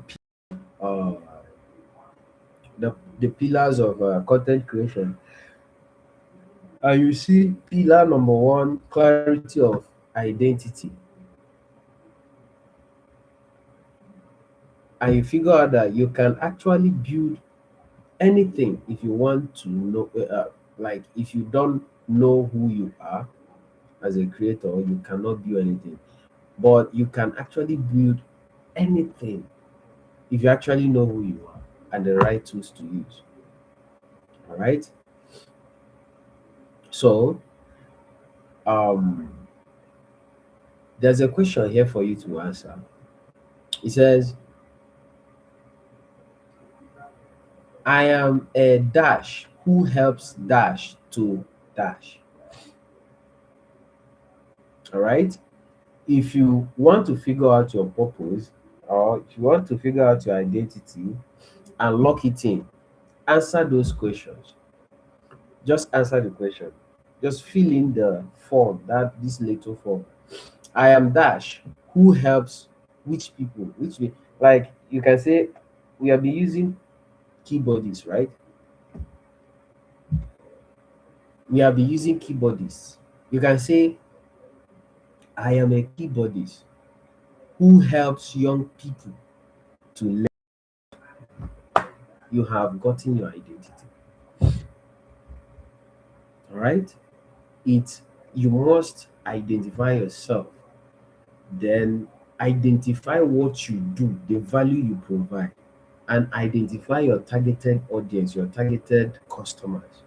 uh the pillars of content creation, and you see pillar number one, clarity of identity, and you figure out that you can actually build anything if you want to know, like if you don't know who you are as a creator, you cannot build anything, but you can actually build anything if you actually know who you are and the right tools to use. All right, so um there's a question here for you to answer. It says, I am a dash who helps dash to dash. All right, if you want to figure out your purpose, or if you want to figure out your identity and lock it in, answer those questions. Just answer the question. Just fill in the form, that this little form. I am dash who helps which people, which way, like you can say we have been using keyboardists, right? We have been using keyboardists. You can say I am a keyboardist who helps young people to learn. You have gotten your identity. All right, it you must identify yourself, then identify what you do, the value you provide, and identify your targeted audience, your targeted customers.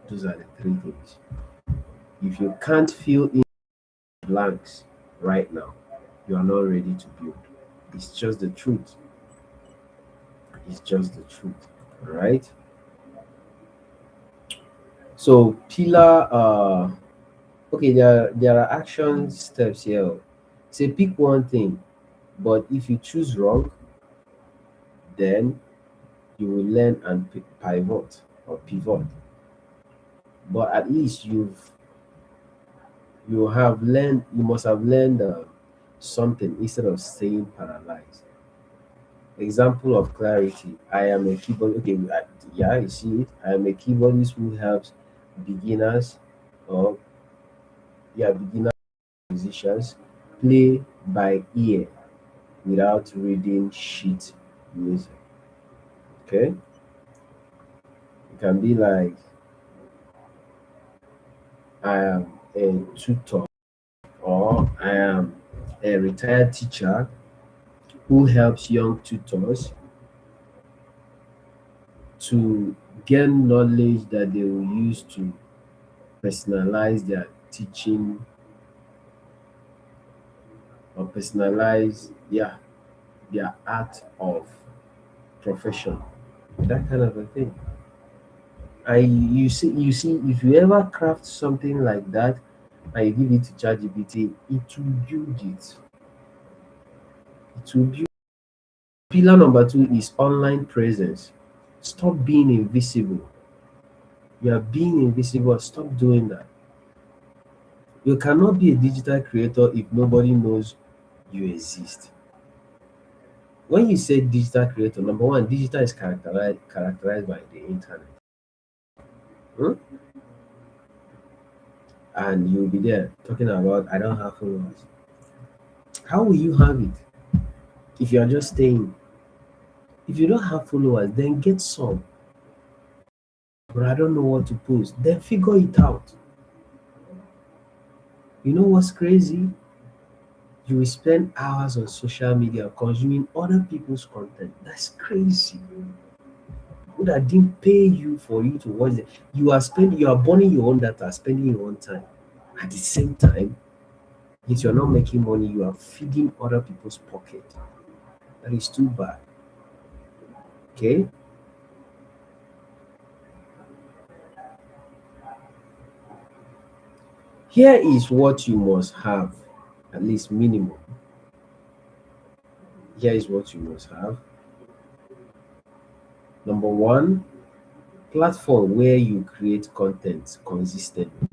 Those are the three things. If you can't fill in blanks right now, you are not ready to build. It's just the truth. It's just the truth. All right. So pillar okay, there are action steps here. Say pick one thing, but if you choose wrong, then you will learn and pivot or pivot. But at least you must have learned something instead of staying paralyzed. Example of clarity: I am a keyboard. Okay, yeah, you see it. I am a keyboardist who helps beginners, or yeah, beginner musicians play by ear without reading sheet music. Okay, it can be like, I am a tutor or I am a retired teacher who helps young tutors to gain knowledge that they will use to personalize their teaching or personalize, yeah, their art of profession, that kind of a thing. And you see, if you ever craft something like that and you give it to ChatGPT, it will build it. It will build. Pillar number two is online presence. Stop being invisible. You are being invisible. Stop doing that. You cannot be a digital creator if nobody knows you exist. When you say digital creator, number one, digital is characterized by the internet. Hmm? And you'll be there talking about, I don't have followers. How will you have it if you're just staying? If you don't have followers, then get some. But I don't know what to post. Then figure it out. You know what's crazy? You will spend hours on social media consuming other people's content. That's crazy. People that didn't pay you for you to watch it. You are burning your own data, spending your own time. At the same time, if you're not making money, you are feeding other people's pocket. That is too bad. Okay? Here is what you must have, at least minimum. Here is what you must have. Number one, platform where you create content consistently.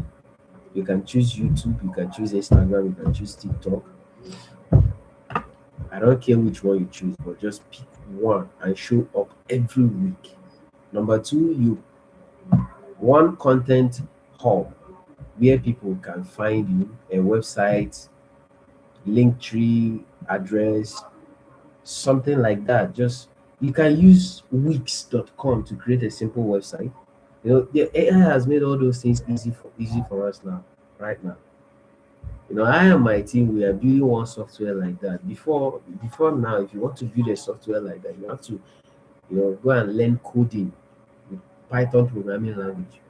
You can choose YouTube, you can choose Instagram, you can choose TikTok. I don't care which one you choose, but just pick one and show up every week. Number two, you one content hub where people can find you, a website, link tree, address, something like that. Just you can use wix.com to create a simple website. You know, the AI has made all those things easy for us now, right now. I and my team, we are building one software like that. Before now, if you want to build a software like that, you have to, go and learn coding with Python programming language.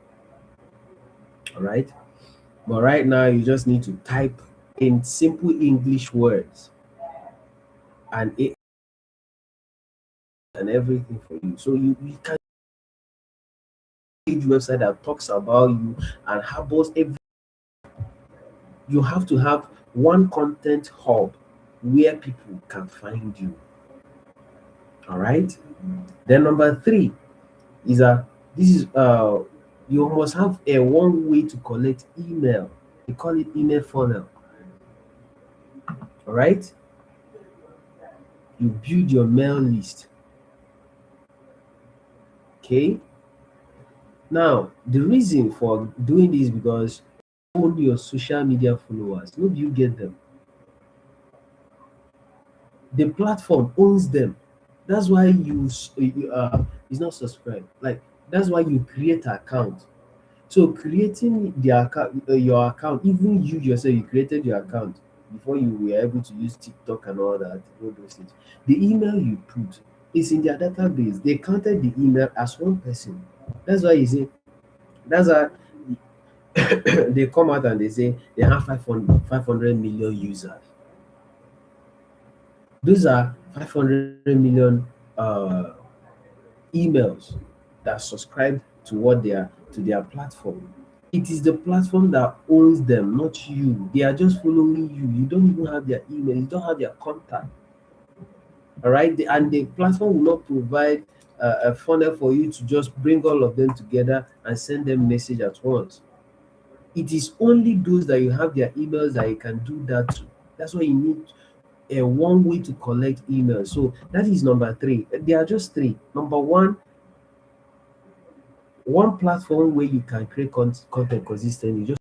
All right. But right now, you just need to type in simple English words and it and everything for you. So you can page website that talks about you and harbors every. You have to have one content hub where people can find you. All right. Then number three is this is you must have a one way to collect email. They call it email funnel. All right. You build your mail list. Okay. Now the reason for doing this is because you own your social media followers. No, you get them. The platform owns them. That's why it's not subscribe. Like that's why you create an account. So creating the account, your account, even you yourself, you created your account before you were able to use TikTok and all that, all those things. The email you put is in their database. They counted the email as one person. That's why you say. That's why they come out and they say they have 500 million users. Those are 500 million emails that subscribe to their platform. It is the platform that owns them, not you. They are just following you. You don't even have their email, you don't have their contact. All right. And the platform will not provide a funnel for you to just bring all of them together and send them message at once. It is only those that you have their emails that you can do that to. That's why you need a one way to collect emails. So that is number three. There are just three. Number one platform where you can create content consistently, just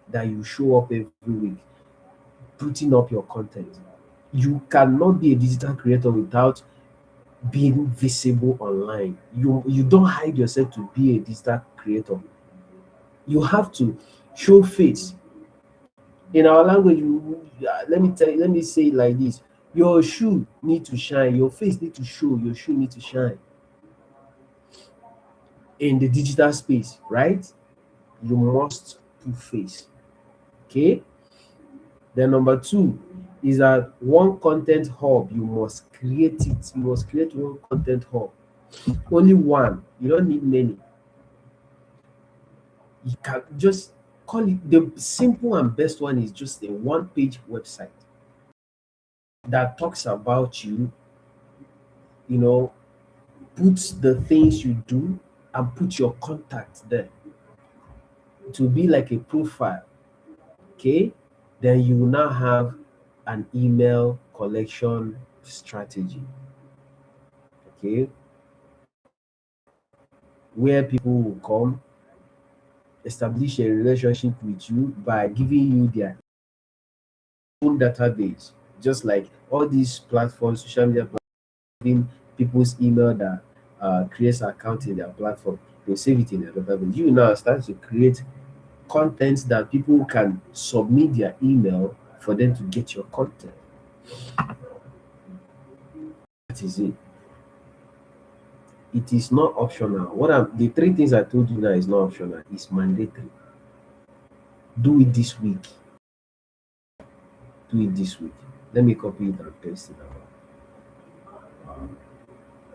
that you show up every week, putting up your content. You cannot be a digital creator without being visible online. You don't hide yourself to be a digital creator. You have to show face. In our language, let me tell you, let me say it like this: your shoe need to shine, your face need to show, your shoe need to shine in the digital space, right? You must put face. Okay. Then number two is that one content hub, you must create it. You must create one content hub. Only one. You don't need many. You can just call it, the simple and best one is just a one page website that talks about you, you know, put the things you do and put your contact there to be like a profile. Okay. Then you will now have an email collection strategy. Okay. Where people will come, establish a relationship with you by giving you their own database, just like all these platforms, social media platforms, giving people's email that creates account in their platform. They save it in their database. You now start to create content that people can submit their email for them to get your content. That is it. It is not optional. The three things I told you now is not optional. It's mandatory. Do it this week. Do it this week. Let me copy it and paste it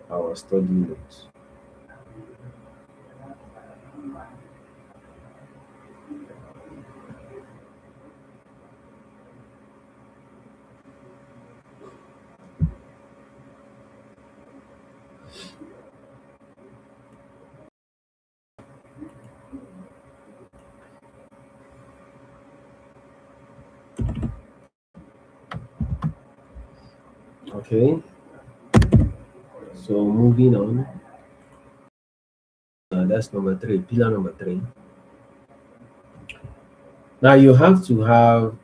our study notes. Okay, so moving on. That's number three, pillar number three. Now you have to have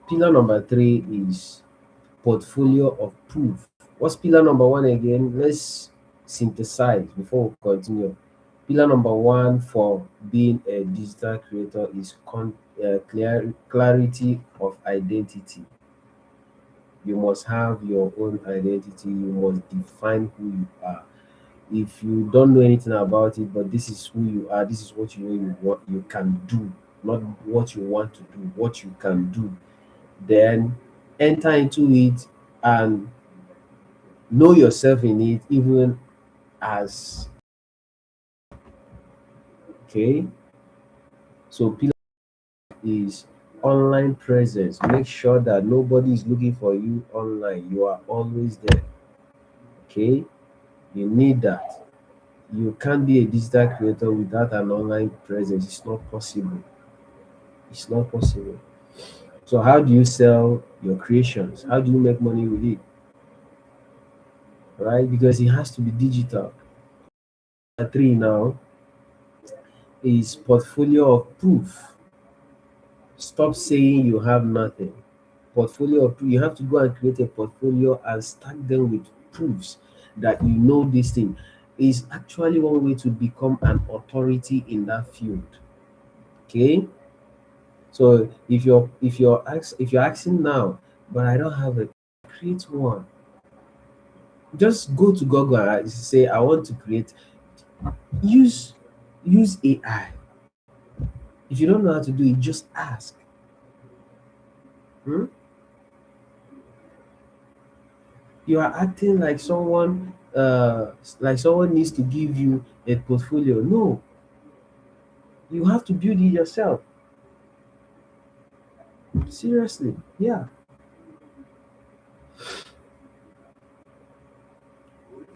pillar number three is portfolio of proof. What's pillar number one again? Let's synthesize before we continue. Pillar number one for being a digital creator is clarity of identity. You must have your own identity. You must define who you are. If you don't know anything about it, but this is who you are, this is what you know you want, you can do, not what you want to do, what you can do, then enter into it and know yourself in it, even as okay. So pillar is online presence. Make sure that nobody is looking for you online. You are always there. Okay, you need that. You can't be a digital creator without an online presence. It's not possible. It's not possible. So how do you sell your creations? How do you make money with it? Right? Because it has to be digital. Three now is portfolio of proof. Stop saying you have nothing. Portfolio of proof. You have to go and create a portfolio and stack them with proofs that you know this thing is actually one way to become an authority in that field. Okay. So if you're asking now, but I don't have a, create one. Just go to Google and say I want to create. Use use AI. If you don't know how to do it, just ask. Hmm? You are acting like someone needs to give you a portfolio. No, you have to build it yourself. Seriously, yeah.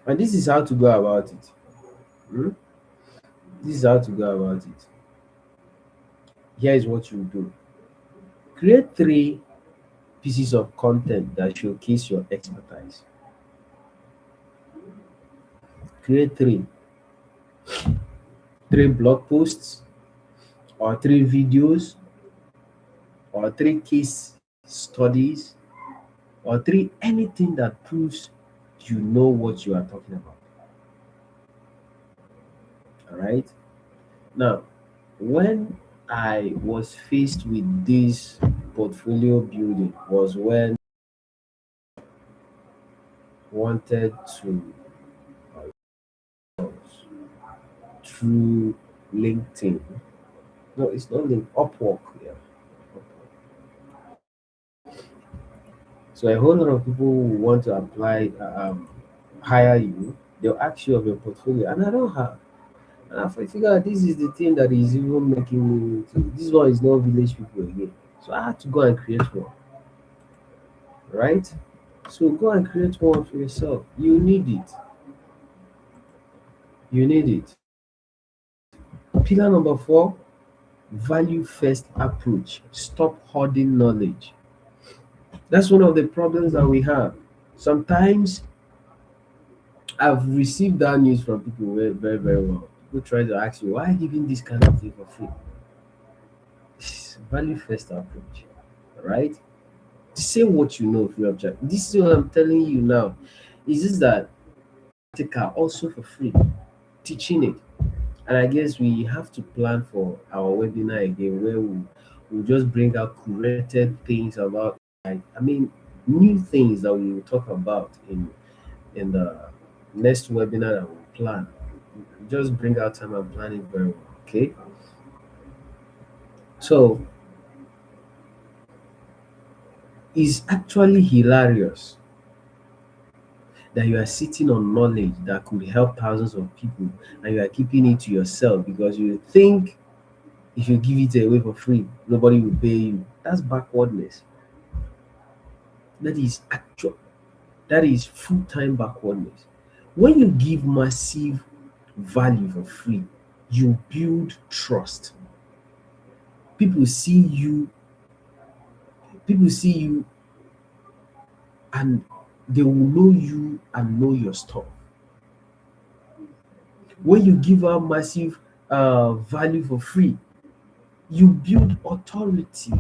And this is how to go about it. Hmm? This is how to go about it. Here is what you do. Create three pieces of content that showcase your expertise. Create three blog posts or three videos or three case studies or three anything that proves you know what you are talking about. All right. Now, when I was faced with this portfolio building was when wanted to through LinkedIn. No, it's not LinkedIn. Upwork. Yeah. So a whole lot of people who want to apply, hire you. They'll ask you of your portfolio, and I don't have. And I figure out this is the thing that is even making me. This one is not village people again. So I had to go and create one, right? So go and create one for yourself. You need it. You need it. Pillar number four: value first approach. Stop hoarding knowledge. That's one of the problems that we have. Sometimes I've received that news from people very, very, very well. People try to ask me, why are you giving this kind of thing for free? Value first approach, right? Say what you know free of charge. This is what I'm telling you now. Is this that practical also for free? Teaching it. And I guess we have to plan for our webinar again where we'll just bring out curated things about, like, I mean, new things that we will talk about in the next webinar that we'll plan. Just bring out time and plan it very well. Okay. So it's actually hilarious that you are sitting on knowledge that could help thousands of people and you are keeping it to yourself because you think if you give it away for free, nobody will pay you. That's backwardness. That is actual, that is full-time backwardness. When you give massive value for free, you build trust. People see you, people see you and they will know you and know your stuff. When you give out massive value for free, you build authority.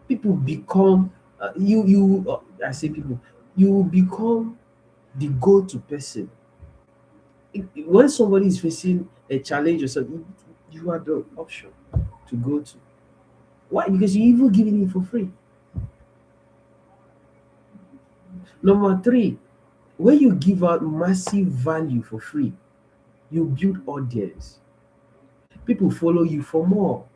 People become I say people, you become the go-to person. When somebody is facing a challenge or something, you are the option to go to. Why? Because you're even giving it for free. Number three, when you give out massive value for free, you build audience. People follow you for more.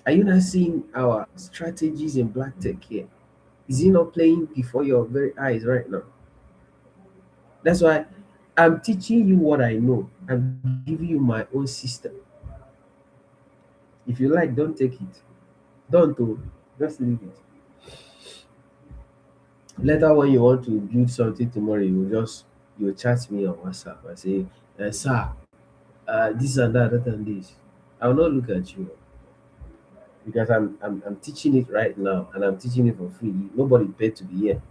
Are you not seeing our strategies in black tech here? Is it not playing before your very eyes right now? That's why I'm teaching you what I know. I'm giving you my own system. If you like, don't take it. Don't do. Just leave it. Later, when you want to build something tomorrow, you chat me on WhatsApp and say, "Sir, this and that, that and this." I will not look at you because I'm teaching it right now and I'm teaching it for free. Nobody paid to be here.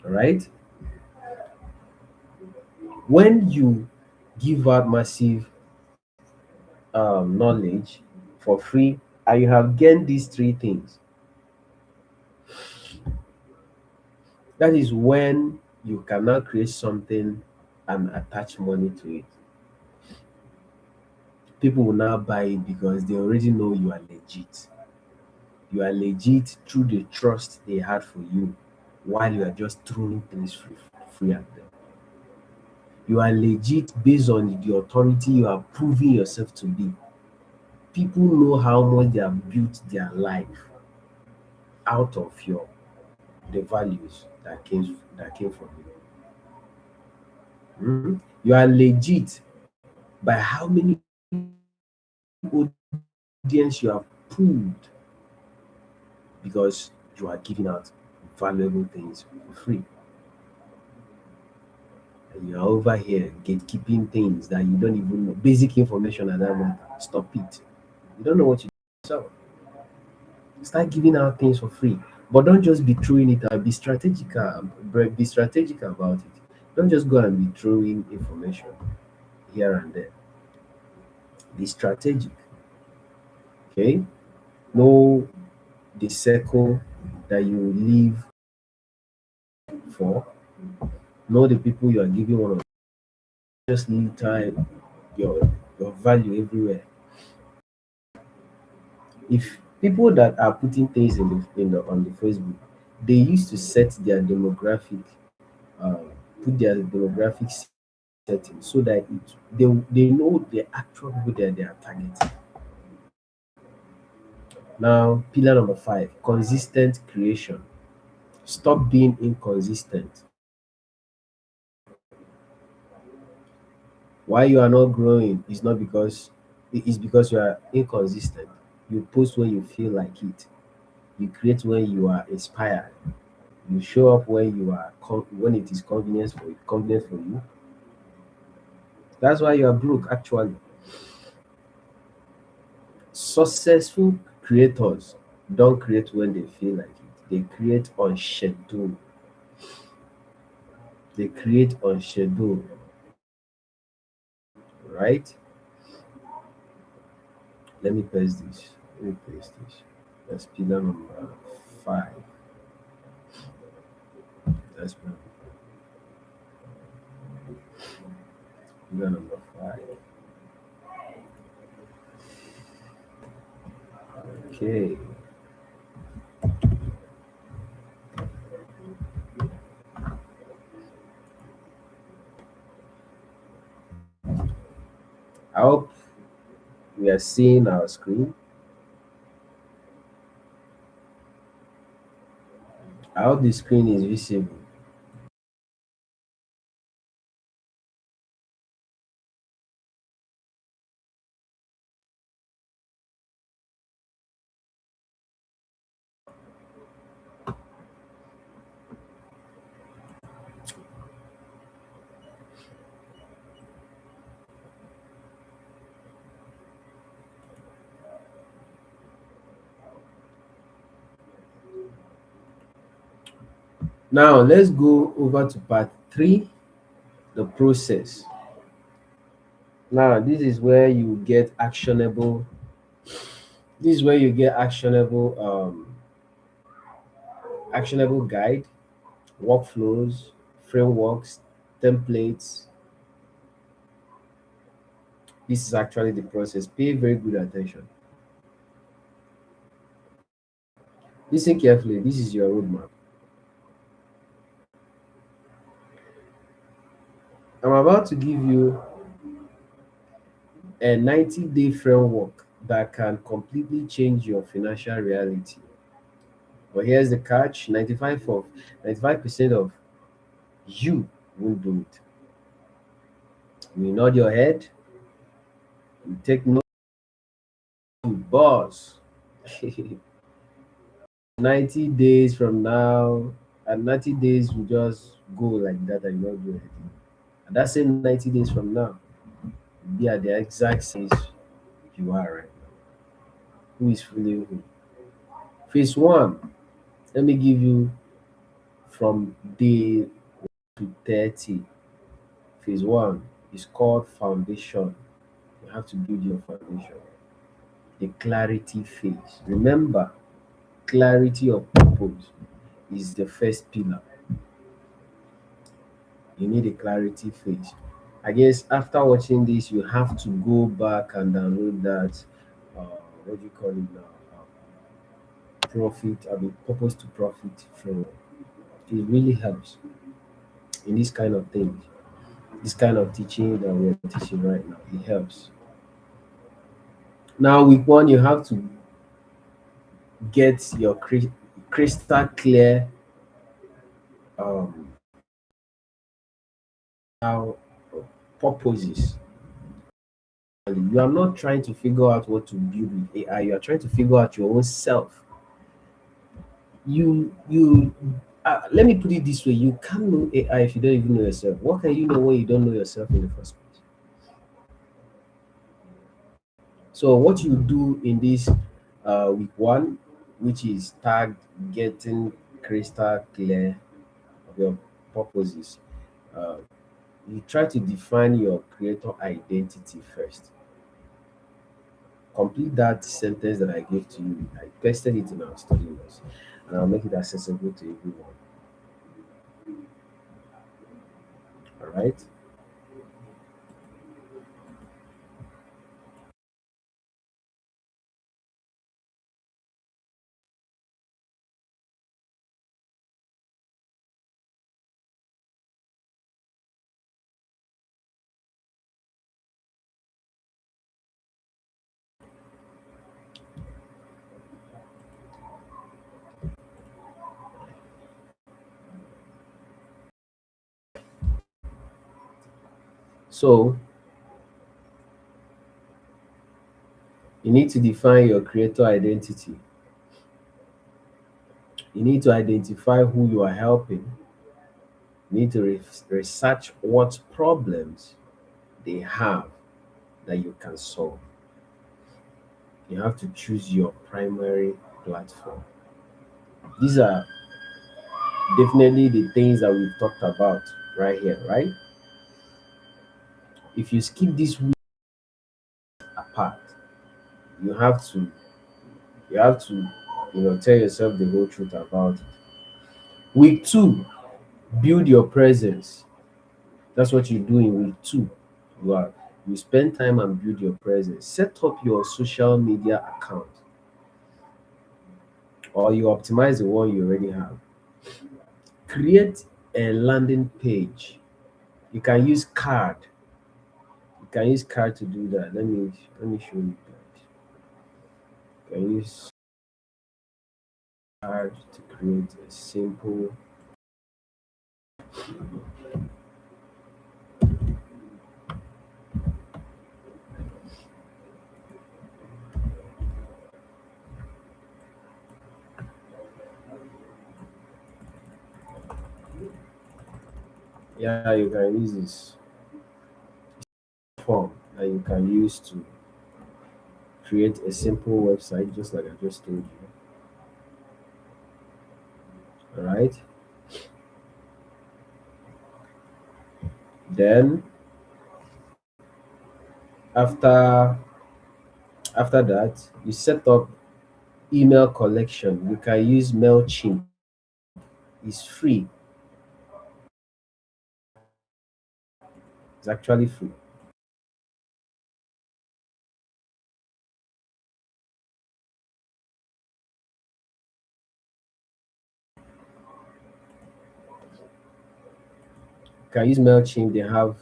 All right. When you give out massive knowledge for free and you have gained these three things, that is when you can now create something and attach money to it. People will now buy it because they already know you are legit. You are legit through the trust they had for you while you are just throwing things free at them. You are legit based on the authority you are proving yourself to be. People know how much they have built their life out of your the values that came from you. You are legit by how many audience you have proved because you are giving out valuable things for free. And you're over here gatekeeping things that you don't even know. Basic information at that matter. Stop it. You don't know what you do. So start giving out things for free. But don't just be throwing it out. Be strategic. Be strategic about it. Don't just go and be throwing information here and there. Be strategic. Okay. Know the circle that you live for. Know the people you are giving one of. Just litter your of value everywhere. If people that are putting things in the on the Facebook, they used to set their demographic, uh, put their demographic setting so that they know the actual people that they are targeting. Now, pillar number five, consistent creation. Stop being inconsistent. Why you are not growing is not because it is because you are inconsistent. You post when you feel like it. You create when you are inspired. You show up when you are when it is convenient for you. That's why you are broke actually. Successful creators don't create when they feel like it. They create on schedule. They create on schedule, right? Let me paste this. Let me paste this. That's pillar number five. That's pillar number five. Okay. I hope we are seeing our screen. I hope the screen is visible. Now let's go over to part three, the process. Now this is where you get actionable. This is where you get actionable guide, workflows, frameworks, templates. This is actually the process. Pay very good attention. Listen carefully. This is your roadmap. I'm about to give you a 90-day framework that can completely change your financial reality. But here's the catch: 95% of you won't do it. You nod your head, you take note, boss. 90 days from now, and 90 days will just go like that and you not do anything. And that same 90 days from now, you'll be at the exact same you are right now. Who is fooling who? Phase one, let me give you from day to 30. Phase one is called foundation. You have to build your foundation. The clarity phase. Remember, clarity of purpose is the first pillar. You need a clarity phase. I guess after watching this, you have to go back and download that. What do you call it now? Profit. I mean, purpose to profit framework. It really helps in this kind of thing, this kind of teaching that we're teaching right now. It helps. Now, week one, you have to get your crystal clear um, how purposes. You are not trying to figure out what to build with AI. You are trying to figure out your own self. You let me put it this way: you can't know AI if you don't even know yourself. What can you know when you don't know yourself in the first place? So what you do in this week one, which is tagged getting crystal clear of your purposes, uh, you try to define your creator identity first. Complete that sentence that I gave to you. I pasted it in our study notes, and I'll make it accessible to everyone. All right. So you need to define your creator identity. You need to identify who you are helping. You need to research what problems they have that you can solve. You have to choose your primary platform. These are definitely the things that we've talked about right here, right? If you skip this week apart, you have to you have to tell yourself the whole truth about it. Week two, build your presence. That's what you do in week two. You spend time and build your presence. Set up your social media account, or you optimize the one you already have. Create a landing page. You can use card. You can use card to do that. Let me show you guys. You can use card to create a simple. Yeah, you can use this form that you can use to create a simple website, just like I just told you. All right. Then after after that, you set up email collection. You can use MailChimp. It's free. It's actually free. You can use MailChimp. They have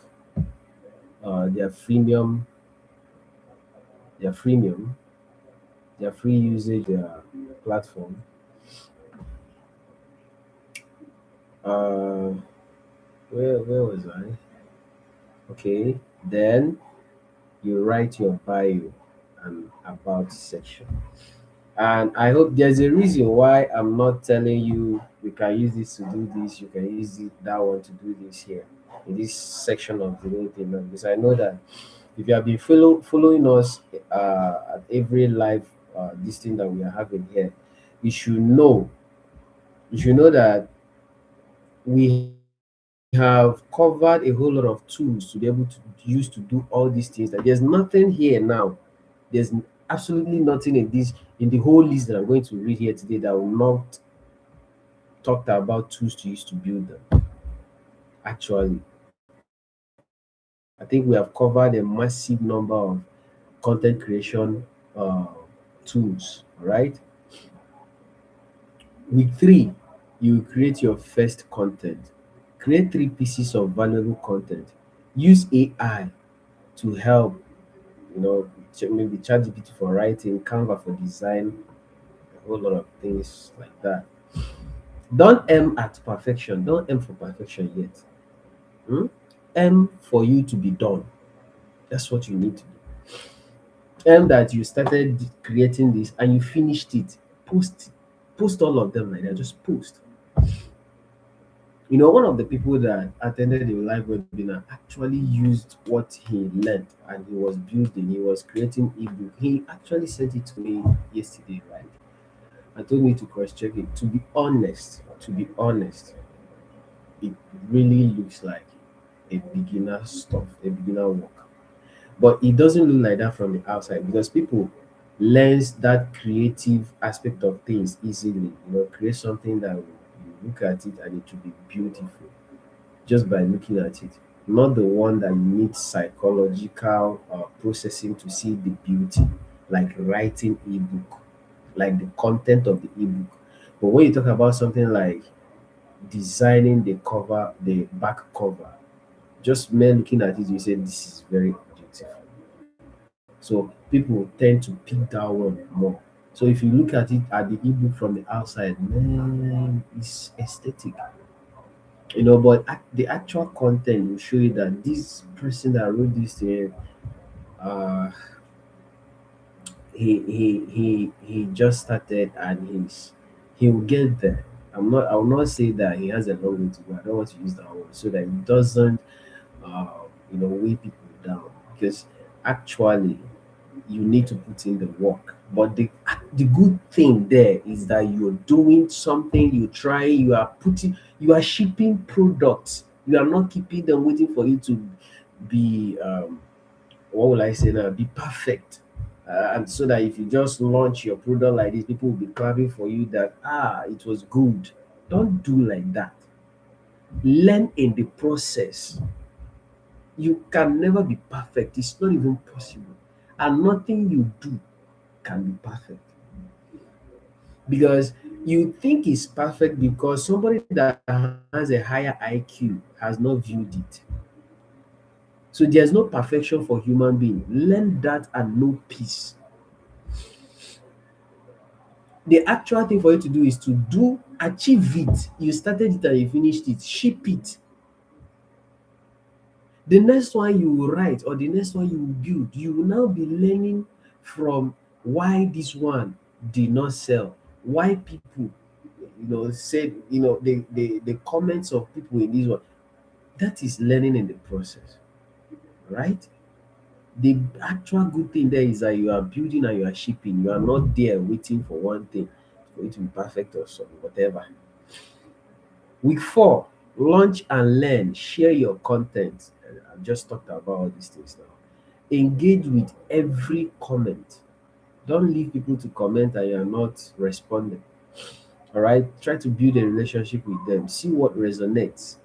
their their freemium, their free usage, their platform. Uh, where was I? Okay. Then you write your bio and about section. And I hope there's a reason why I'm not telling you you can use this to do this, you can use that one to do this here in this section of the whole thing. Because I know that if you have been following us at every live this thing that we are having here, you should know you should know that we have covered a whole lot of tools to be able to use to do all these things. That there's nothing here now. There's absolutely nothing in the whole list that I'm going to read here today that will not talk about tools to use to build them. Actually, I think we have covered a massive number of content creation uh, tools. Right. Week three, you create your first content. Create three pieces of valuable content. Use AI to help. Maybe ChatGPT for writing, Canva for design, a whole lot of things like that. Don't aim at perfection. Don't aim for perfection yet. Hmm? Aim for you to be done. That's what you need to do. Aim that you started creating this and you finished it. Post post all of them like that. Just post. One of the people that attended the live webinar actually used what he learned and he was building, he was creating ebook. He actually sent it to me yesterday, right? And told me to cross check it. To be honest, it really looks like a beginner stuff, a beginner work. But it doesn't look like that from the outside because people learns that creative aspect of things easily. Create something that you look at it and it will be beautiful just by looking at it. Not the one that you need psychological processing to see the beauty, like writing ebook, like the content of the ebook. But when you talk about something like designing the cover, the back cover, just mere looking at it, you say this is very beautiful. So people tend to pick that one more. So if you look at it at the ebook from the outside, man, it's aesthetic. But the actual content will show you that this person that wrote this thing, uh he just started, and he'll get there. I will not say that he has a long way to go. I don't want to use that word, so that it doesn't uh weigh people down, because actually you need to put in the work. But the good thing there is that you're doing something, you try, you are shipping products. You are not keeping them waiting for you to be what will I say now? Be perfect. And so that if you just launch your product like this, people will be clapping for you that it was good. Don't do like that. Learn in the process. You can never be perfect. It's not even possible. And nothing you do can be perfect. Because you think it's perfect because somebody that has a higher IQ has not viewed it. So there's no perfection for human being. Learn that and know peace. The actual thing for you to do is to achieve it. You started it and you finished it. Ship it. The next one you will write, or the next one you will build, you will now be learning from why this one did not sell, why people said, the comments of people in this one. That is learning in the process, right? The actual good thing there is that you are building and you are shipping. You are not there waiting for one thing for it to be perfect or so whatever. Week 4, launch and learn. Share your content. I've just talked about all these things now. Engage with every comment. Don't leave people to comment and you're not responding. All right. Try to build a relationship with them. See what resonates.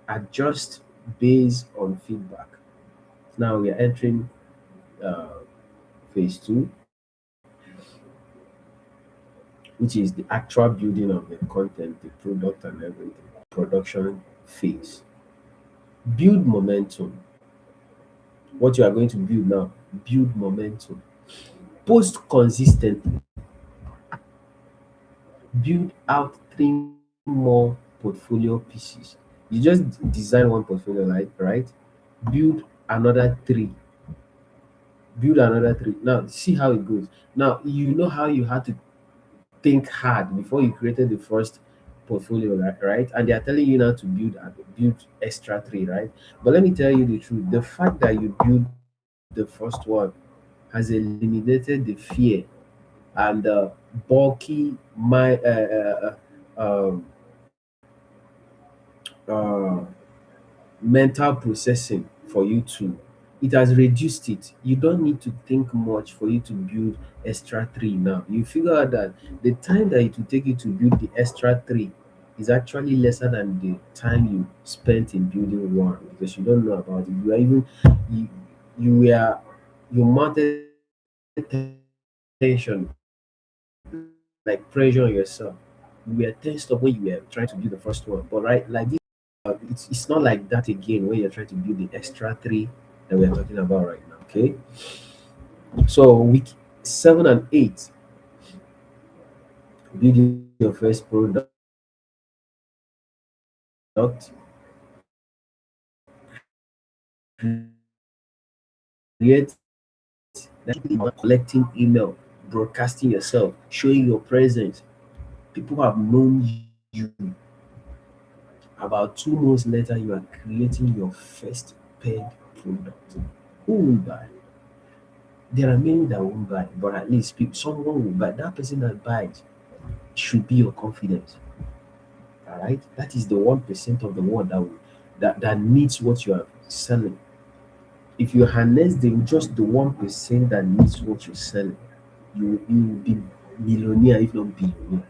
Adjust based on feedback. Now we are entering uh, phase 2, which is the actual building of the content, the product, and everything. Production phase. Build momentum. What you are going to build now, build momentum. Post consistently. Build out 3 more portfolio pieces. You just design one portfolio, right? Build another 3. Build another 3. Now see how it goes. Now you know how you had to think hard before you created the first portfolio, right? And they are telling you now to build extra 3, right? But let me tell you the truth. The fact that you build the first one has eliminated the fear and bulky um, uh, mental processing for you to. It has reduced it. You don't need to think much for you to build extra 3 now. You figure out that the time that it will take you to build the extra 3 is actually lesser than the time you spent in building one, because you don't know about it. You are even you you were you mounted tension, like pressure on yourself. You were tensed up when you were trying to build the first one. But right, like this, it's not like that again when you're trying to build the extra 3 that we are talking about right now. Okay. So week 7 and 8, build your first product, create that collecting email, broadcasting yourself, showing your presence. People have known you. About 2 months later, you are creating your first paid product. Who will buy? There are many that won't buy, but at least someone will buy. That person that buys should be your confidence. All right, that is the 1% of the world that needs what you are selling. If you harness just the 1% that needs what you're selling, you will be millionaire, if not billionaire,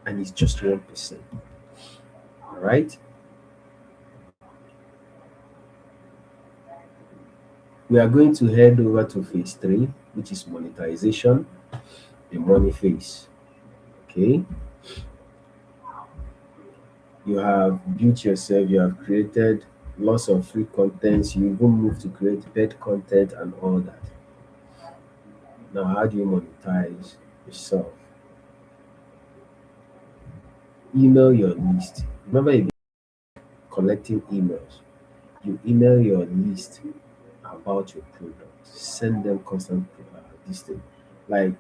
and it's just 1%. All right, we are going to head over to phase 3, which is monetization, the money phase. Okay, you have built yourself, you have created lots of free contents, you even move to create paid content and all that. Now, how do you monetize yourself? Email your list. Remember, collecting emails. You email your list about your product, send them constant this thing. Like,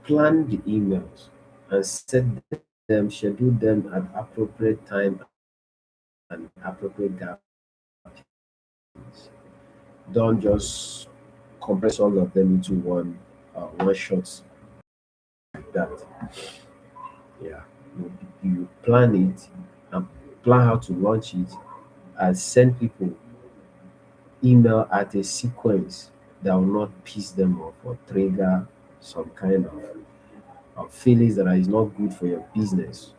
plan the emails and set them, schedule them at appropriate time and appropriate gaps. Don't just compress all of them into one shot like that. Yeah, you plan it and plan how to launch it and send people email at a sequence that will not piss them off or trigger some kind of feelings that is not good for your business.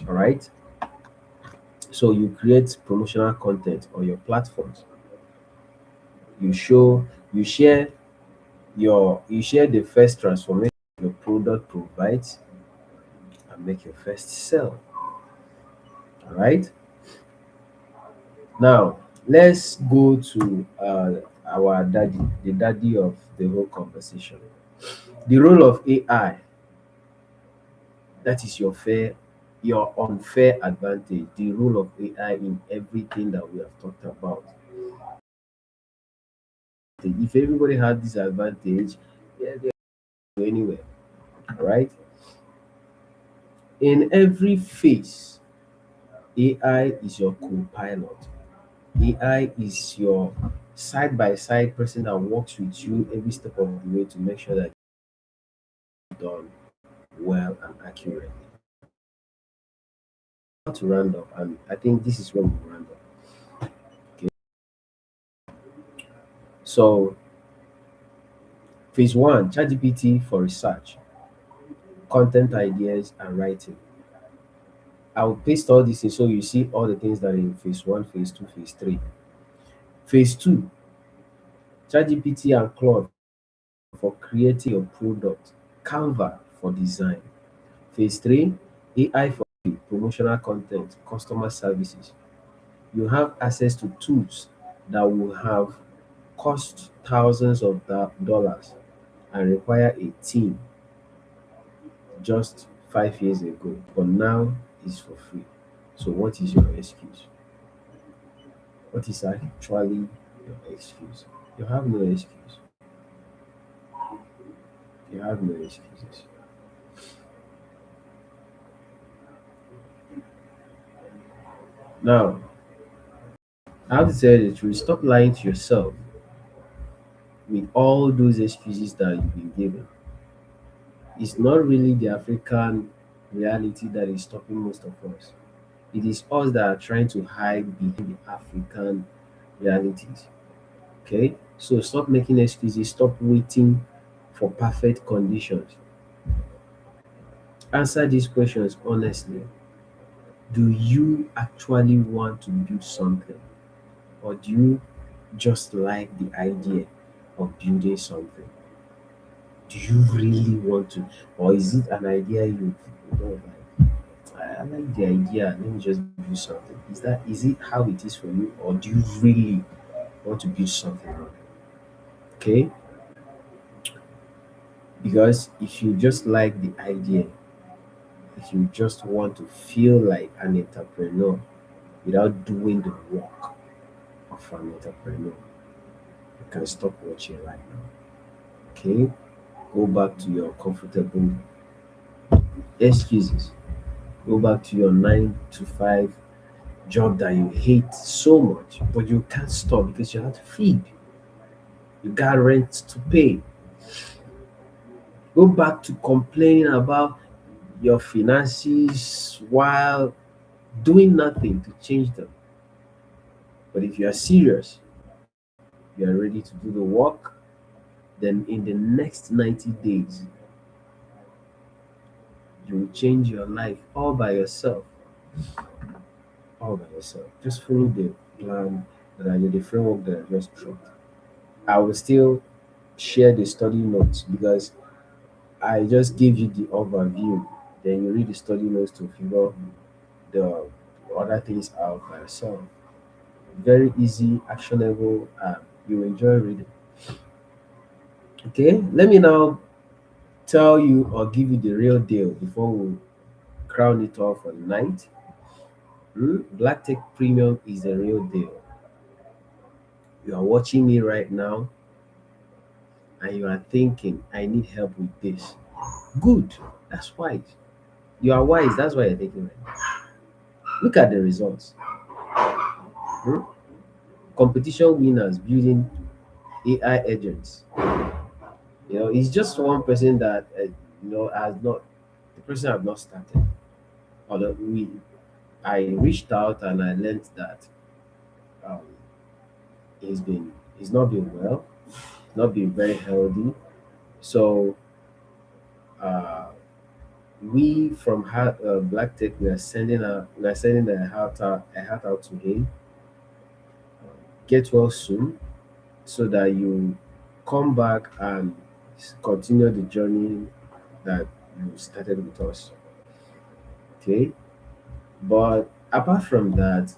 All right. So you create promotional content on your platforms. You share you share the first transformation your product provides and make your first sell. All right. Now let's go to our daddy, the daddy of the whole conversation. The role of AI. That is your unfair advantage. The role of AI in everything that we have talked about. If everybody had this advantage, yeah, they go anywhere. All right. In every phase, AI is your co-pilot. AI is your side by side person that works with you every step of the way to make sure that it's done well and accurately. To round up, and I think this is where we round up. Okay. So phase one, ChatGPT for research, content ideas, and writing. I will paste all this in so you see all the things that are in phase one, phase two, phase three. Phase two, ChatGPT and Claude for creating your product, Canva for design. Phase three, AI for promotional content, customer services. You have access to tools that will have cost thousands of dollars and require a team just 5 years ago, but now is for free. So what is your excuse? What is actually your excuse? You have no excuse. You have no excuses. Now, I have to tell you the truth. Stop lying to yourself with all those excuses that you've been given. It's not really the African reality that is stopping most of us. It is us that are trying to hide behind the African realities. Okay? So stop making excuses, stop waiting for perfect conditions. Answer these questions honestly. Do you actually want to build something? Or do you just like the idea of building something? Do you really want to? Or is it an idea you don't like? I like the idea, let me just build something. Is it how it is for you? Or do you really want to build something on it? Okay? Because if you just like the idea, if you just want to feel like an entrepreneur without doing the work of an entrepreneur, you can stop watching right now. Okay? Go back to your comfortable excuses. Go back to your 9 to 5 job that you hate so much, but you can't stop because you have to feed. You got rent to pay. Go back to complaining about your finances while doing nothing to change them. But if you are serious, you are ready to do the work, then in the next 90 days, you will change your life all by yourself. All by yourself. Just follow the plan the framework that I just dropped. I will still share the study notes because I just gave you the overview. Then you read the study notes to figure the other things out by yourself. Very easy, actionable, and you enjoy reading. Okay, let me now tell you or give you the real deal before we crown it off for the night. Black Tech Premium is the real deal. You are watching me right now and you are thinking, I need help with this. Good. That's wise. You are wise. That's why you're thinking right now. Look at the results. Hmm? Competition winners building AI agents. It's just one person that has not the person have not started. Although I reached out and I learned that um, he's not been well, not been very healthy. So uh, we from Black Tech we are sending a heart out to him. Get well soon, so that you come back and continue the journey that you started with us. Okay, but apart from that,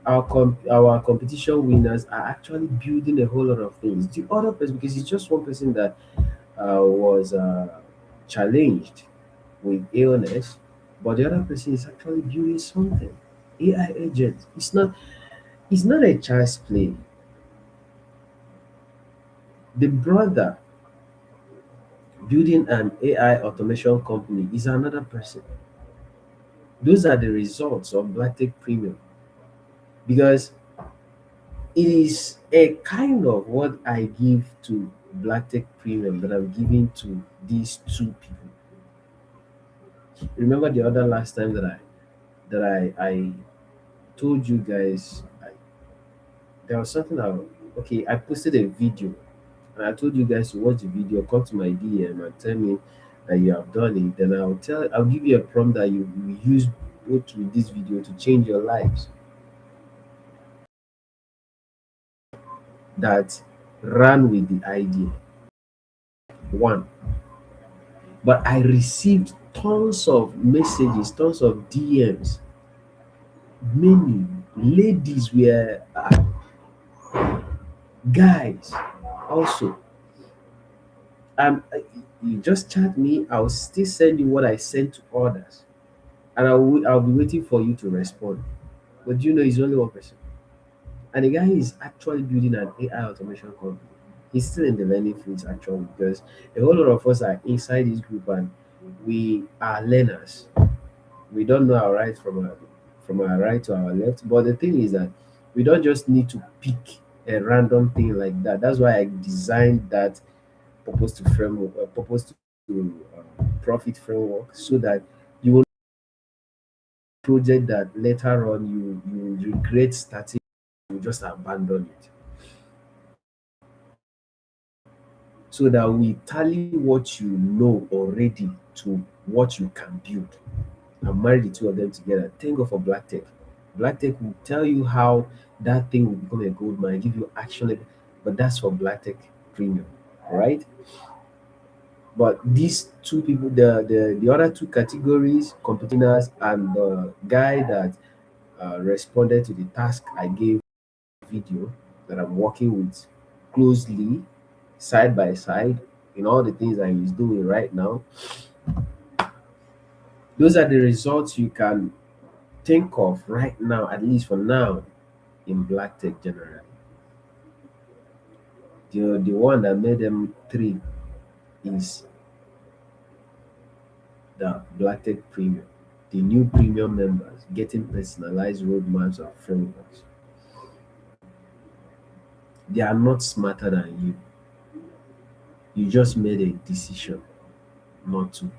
our competition winners are actually building a whole lot of things. The other person, because it's just one person that was challenged with illness, but the other person is actually building something. AI agent. It's not a child's play. The brother building an AI automation company is another person. Those are the results of Black Tech Premium, because it is a kind of what I give to Black Tech Premium that I'm giving to these two people. Remember the other last time that I told you guys, there was something I posted a video and I told you guys to watch the video, come to my DM and tell me that you have done it. Then I'll give you a prompt that you will use both with this video to change your lives. That ran with the idea. One. But I received tons of messages, tons of DMs. Many ladies were guys also. You just chat me, I'll still send you what I sent to others. And I'll be waiting for you to respond. But you know, it's only one person. And the guy is actually building an AI automation company. He's still in the learning phase actually, because a whole lot of us are inside this group and we are learners. We don't know our right from our right to our left. But the thing is that we don't just need to pick a random thing like that. That's why I designed that purpose to profit framework, so that you will project that later on you regret starting, you just abandon it, so that we tally what you know already to what you can build and marry the two of them together. Thank God for Black Tech. Black Tech will tell you how that thing will become a gold mine, give you actionable, but that's for Black Tech Premium, right? But these two people, the other two categories, competitors and the guy that responded to the task I gave video, that I'm working with closely, side by side, in all the things that he's doing right now, those are the results you can think of right now, at least for now, in Black Tech generally. The one that made them three is the Black Tech Premium. The new premium members getting personalized roadmaps and frameworks. They are not smarter than you. You just made a decision not to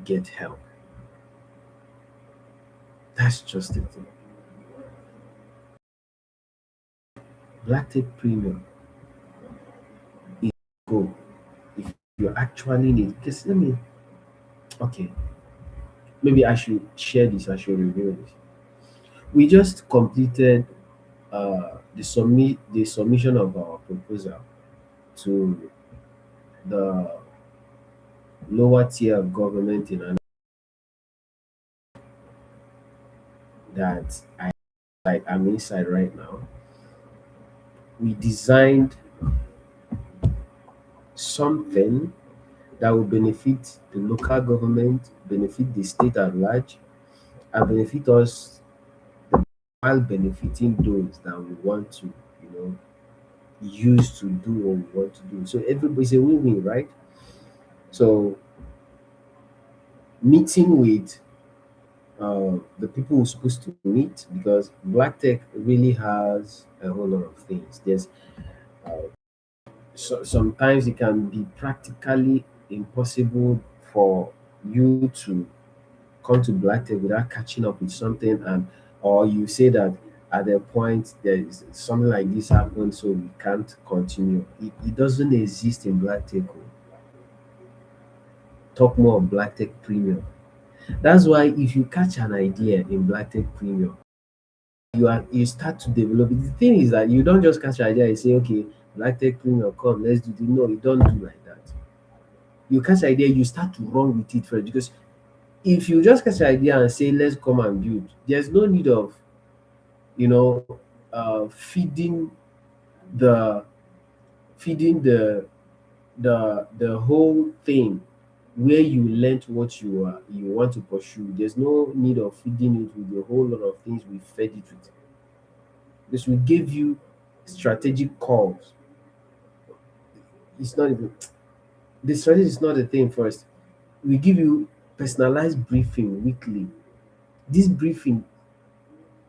get help. That's just the thing. Black Tech Premium is go if you actually need. Because okay, maybe I should share this. I should reveal this. We just completed the submission of our proposal to the lower tier of government in that I'm inside right now. We designed something that will benefit the local government, benefit the state at large, and benefit us, the while benefiting those that we want to, you know, use to do what we want to do. So everybody's a win-win, right? So meeting with the people we're supposed to meet, because black tech really has a whole lot of things. There's sometimes it can be practically impossible for you to come to black tech without catching up with something, and or you say that at a point there is something like this happened so we can't continue. It doesn't exist in black tech. Oh. Talk more of black tech premium. That's why if you catch an idea in black tech premium, you start to develop it. The thing is that you don't just catch an idea and say, okay, black tech premium, come, let's do it. No, you don't do like that. You catch an idea, you start to run with it first, because if you just catch an idea and say let's come and build, there's no need of, you know, feeding the feeding the whole thing where you learnt what you want to pursue. There's no need of feeding it with a whole lot of things we fed it with. This will give you strategic calls. It's not even the strategy is not the thing first. We give you personalized briefing weekly. This briefing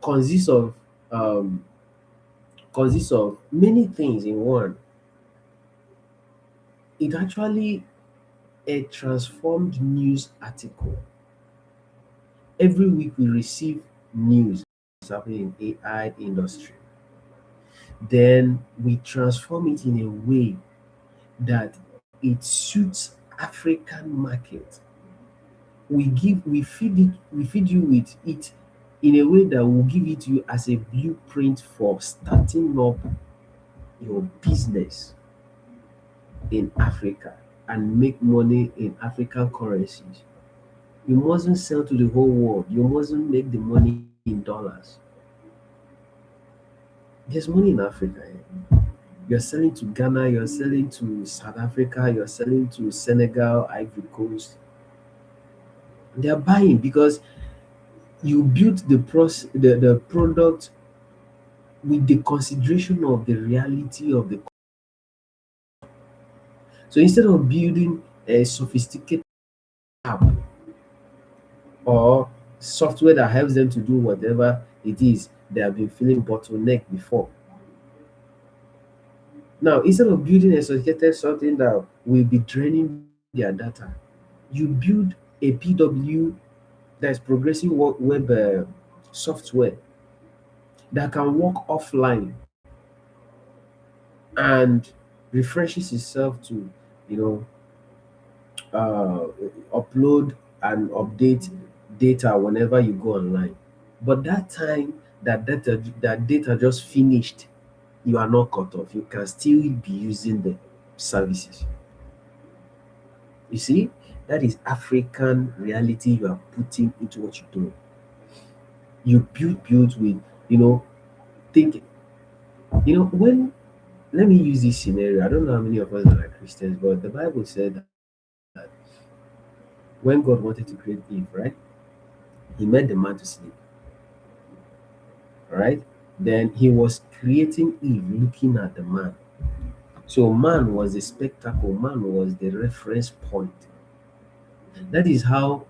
consists of um consists of many things in one. It actually a transformed news article. Every week we receive news happening in AI industry. Then we transform it in a way that it suits African market. We feed you with it in a way that will give it to you as a blueprint for starting up your business in Africa and make money in African currencies. You mustn't sell to the whole world. You mustn't make the money in dollars. There's money in Africa. Eh? You're selling to Ghana, you're selling to South Africa, you're selling to Senegal, Ivory Coast. They're buying because you built the product with the consideration of the reality of the. So instead of building a sophisticated app or software that helps them to do whatever it is they have been feeling bottleneck before. Now, instead of building a sophisticated something that will be draining their data, you build a PW that is progressive web software that can work offline and refreshes itself to, you know, upload and update data whenever you go online. But that time that data just finished, you are not cut off. You can still be using the services. You see, that is African reality you are putting into what you do. You build with, you know, think, when let me use this scenario. I don't know how many of us are like Christians, but the Bible said that when God wanted to create Eve, right? He made the man to sleep. Right? Then he was creating Eve looking at the man. So man was the spectacle, man was the reference point. That is how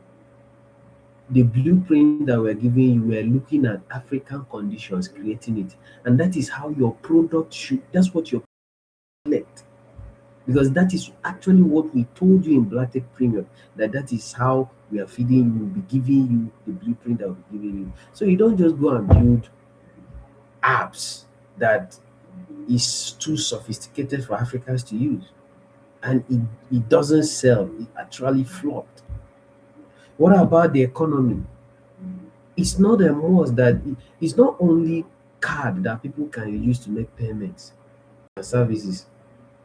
the blueprint that we're giving you, we're looking at African conditions, creating it. And that is how your product should, that's what your reflect. Because that is actually what we told you in Black Tech Premium, that is how we are feeding you, we'll be giving you the blueprint that we're giving you. So you don't just go and build apps that is too sophisticated for Africans to use. And it doesn't sell, it actually flopped. What about the economy? It's not a must that it's not only card that people can use to make payments and services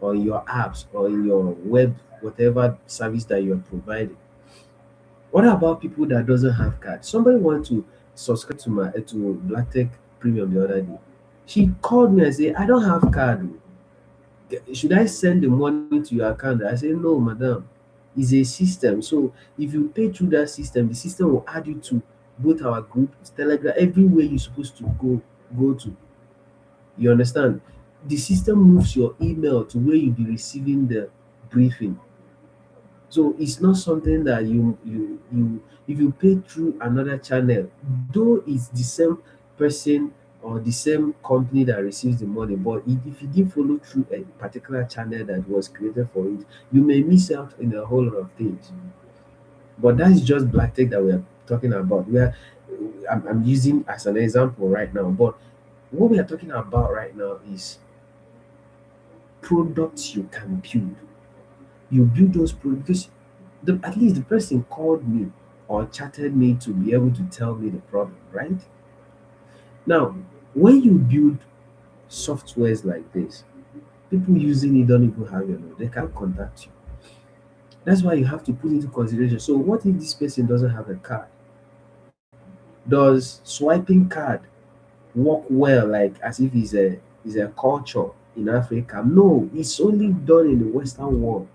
on your apps or in your web, whatever service that you're providing. What about people that doesn't have card? Somebody want to subscribe to my to Black Tech Premium the other day. She called me and said, I don't have card. Should I send the money to your account? I said, no, madam. It's a system. So if you pay through that system, the system will add you to both our groups, Telegram, everywhere you're supposed to go to. You understand? The system moves your email to where you'll be receiving the briefing. So it's not something that you if you pay through another channel, though it's the same person or the same company that receives the money, but if you didn't follow through a particular channel that was created for it, you may miss out in a whole lot of things. But that's just black tech that we're talking about. I'm using as an example right now, but what we are talking about right now is products you can build. You build those products because at least the person called me or chatted me to be able to tell me the problem, right? Now, when you build softwares like this, people using it don't even have your number. They can't contact you. That's why you have to put into consideration. So, what if this person doesn't have a card? Does swiping card work well, like as if it's a culture in Africa? No, it's only done in the Western world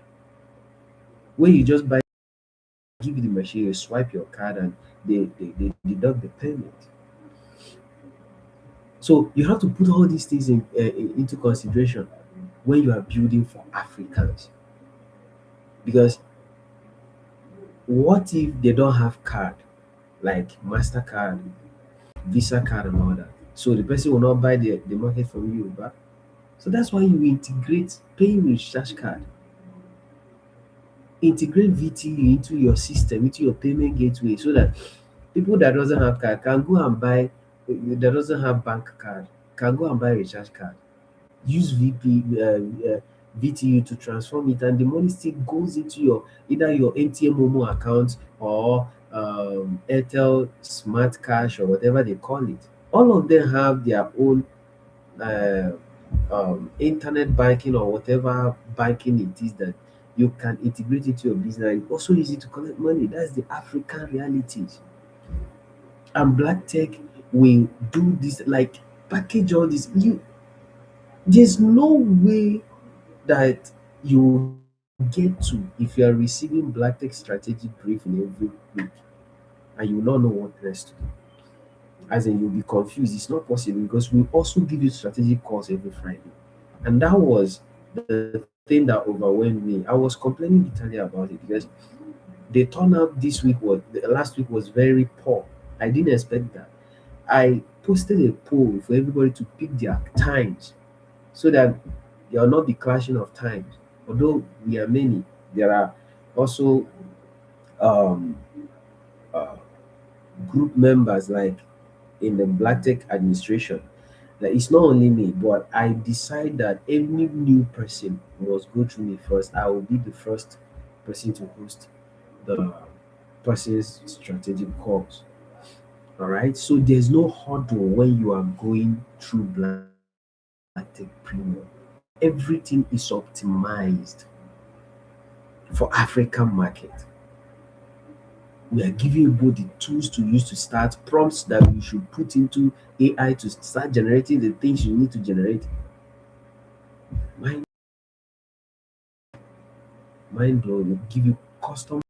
where you just buy, give you the machine, you swipe your card, and they deduct the payment. So you have to put all these things into consideration when you are building for Africans. Because what if they don't have card, like MasterCard, Visa card, and all that? So the person will not buy the market from you, but so that's why you integrate paying with recharge card, integrate VTU into your system, into your payment gateway, so that people that doesn't have card can go and buy, that doesn't have bank card can go and buy recharge card, use VTU to transform it, and the money still goes into your either your MTN Momo account or Airtel Smart Cash or whatever they call it. All of them have their own uh, internet banking or whatever banking it is that you can integrate into your business and also use it to collect money. That's the African realities. And black tech will do this, like package all this. There's no way that you get to if you are receiving black tech strategic briefing every week and you will not know what next to do. As in, you'll be confused. It's not possible because we also give you strategic calls every Friday. And that was the thing that overwhelmed me. I was complaining bitterly about it because the turnout this week was last week was very poor. I didn't expect that. I posted a poll for everybody to pick their times so that there will not be clashing of times. Although we are many, there are also um, uh, group members like in the Black Tech administration. Like it's not only me, but I decide that every new person must go through me first. I will be the first person to host the person's strategic calls. All right. So there's no hurdle when you are going through Black Tech Premium. Everything is optimized for African market. We are giving you both the tools to use to start, prompts that you should put into AI to start generating the things you need to generate. Mind, mind blowing. We give you custom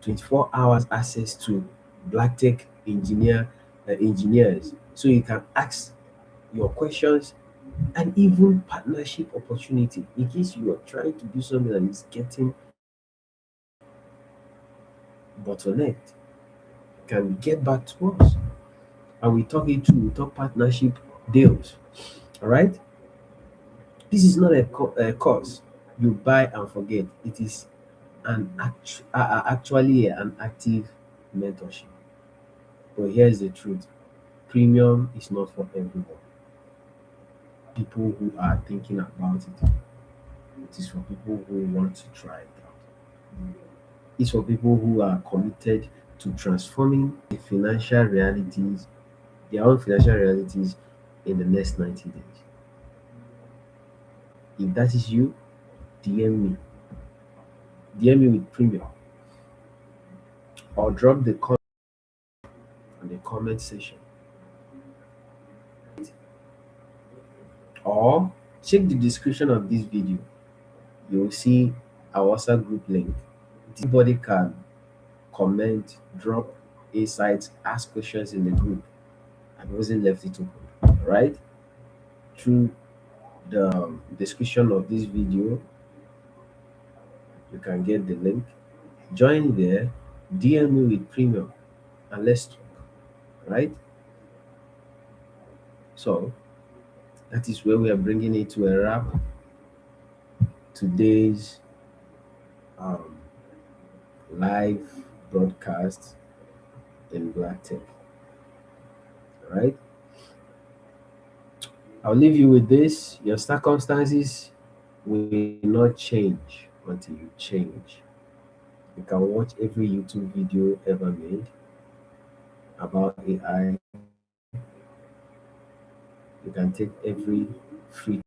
24 hours access to black tech engineers, so you can ask your questions and even partnership opportunity in case you are trying to do something that is getting bottlenecked. Can get back to us and we talk it through. We talk partnership deals. All right. This is not a course you buy and forget. It is actually an active mentorship. But here's the truth: premium is not for everyone. People who are thinking about it. It is for people who want to try it out. It's for people who are committed to transforming their own financial realities in the next 90 days. If that is you, DM me. DM me with premium or drop the comment on the comment section or check the description of this video. You will see our WhatsApp group link. Anybody can comment, drop insights, ask questions in the group. I wasn't left it open, right? Through the description of this video, you can get the link. Join there, DM me with premium, and let's talk, right? So that is where we are bringing it to a wrap. Today's um, live broadcast in Black Tech, right? I'll leave you with this. Your circumstances will not change until you change. You can watch every YouTube video ever made about AI. You can take every free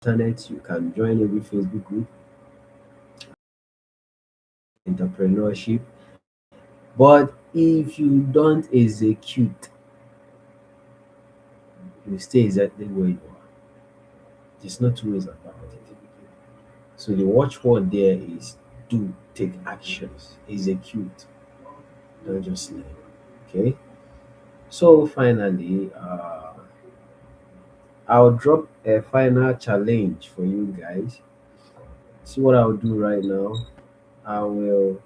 internet. You can join every Facebook group, entrepreneurship. But if you don't execute, you stay exactly where you are. There's no two ways about it. So the watchword there is do, take actions, execute, don't just learn. Okay. So finally, I'll drop a final challenge for you guys. See what I'll do right now. I will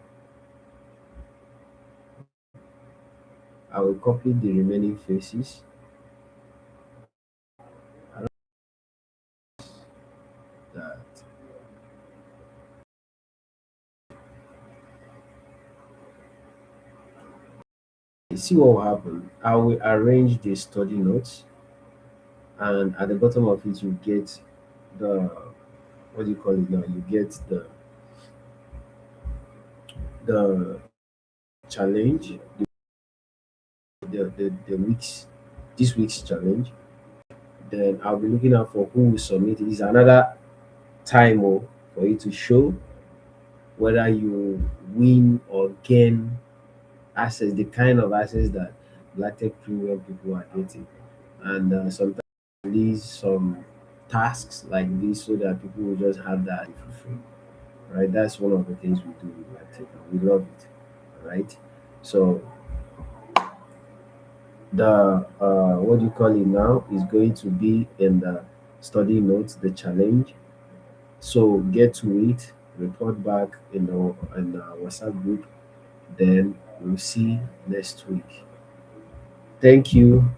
I will copy the remaining faces. I don't that. See what will happen. I will arrange the study notes, and at the bottom of it, you get the what do you call it now? You get the challenge, the weeks this week's challenge. Then I'll be looking out for who will submit it. It's another time for you to show whether you win or gain access, the kind of access that Black Tech Premium people are getting. And sometimes release some tasks like this so that people will just have that for free. Right? That's one of the things we do with Black Tech. And we love it. Right? So the what do you call it now is going to be in the study notes, the challenge. So get to it, report back in the WhatsApp group, then we'll see next week. Thank you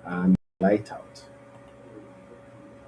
and light out.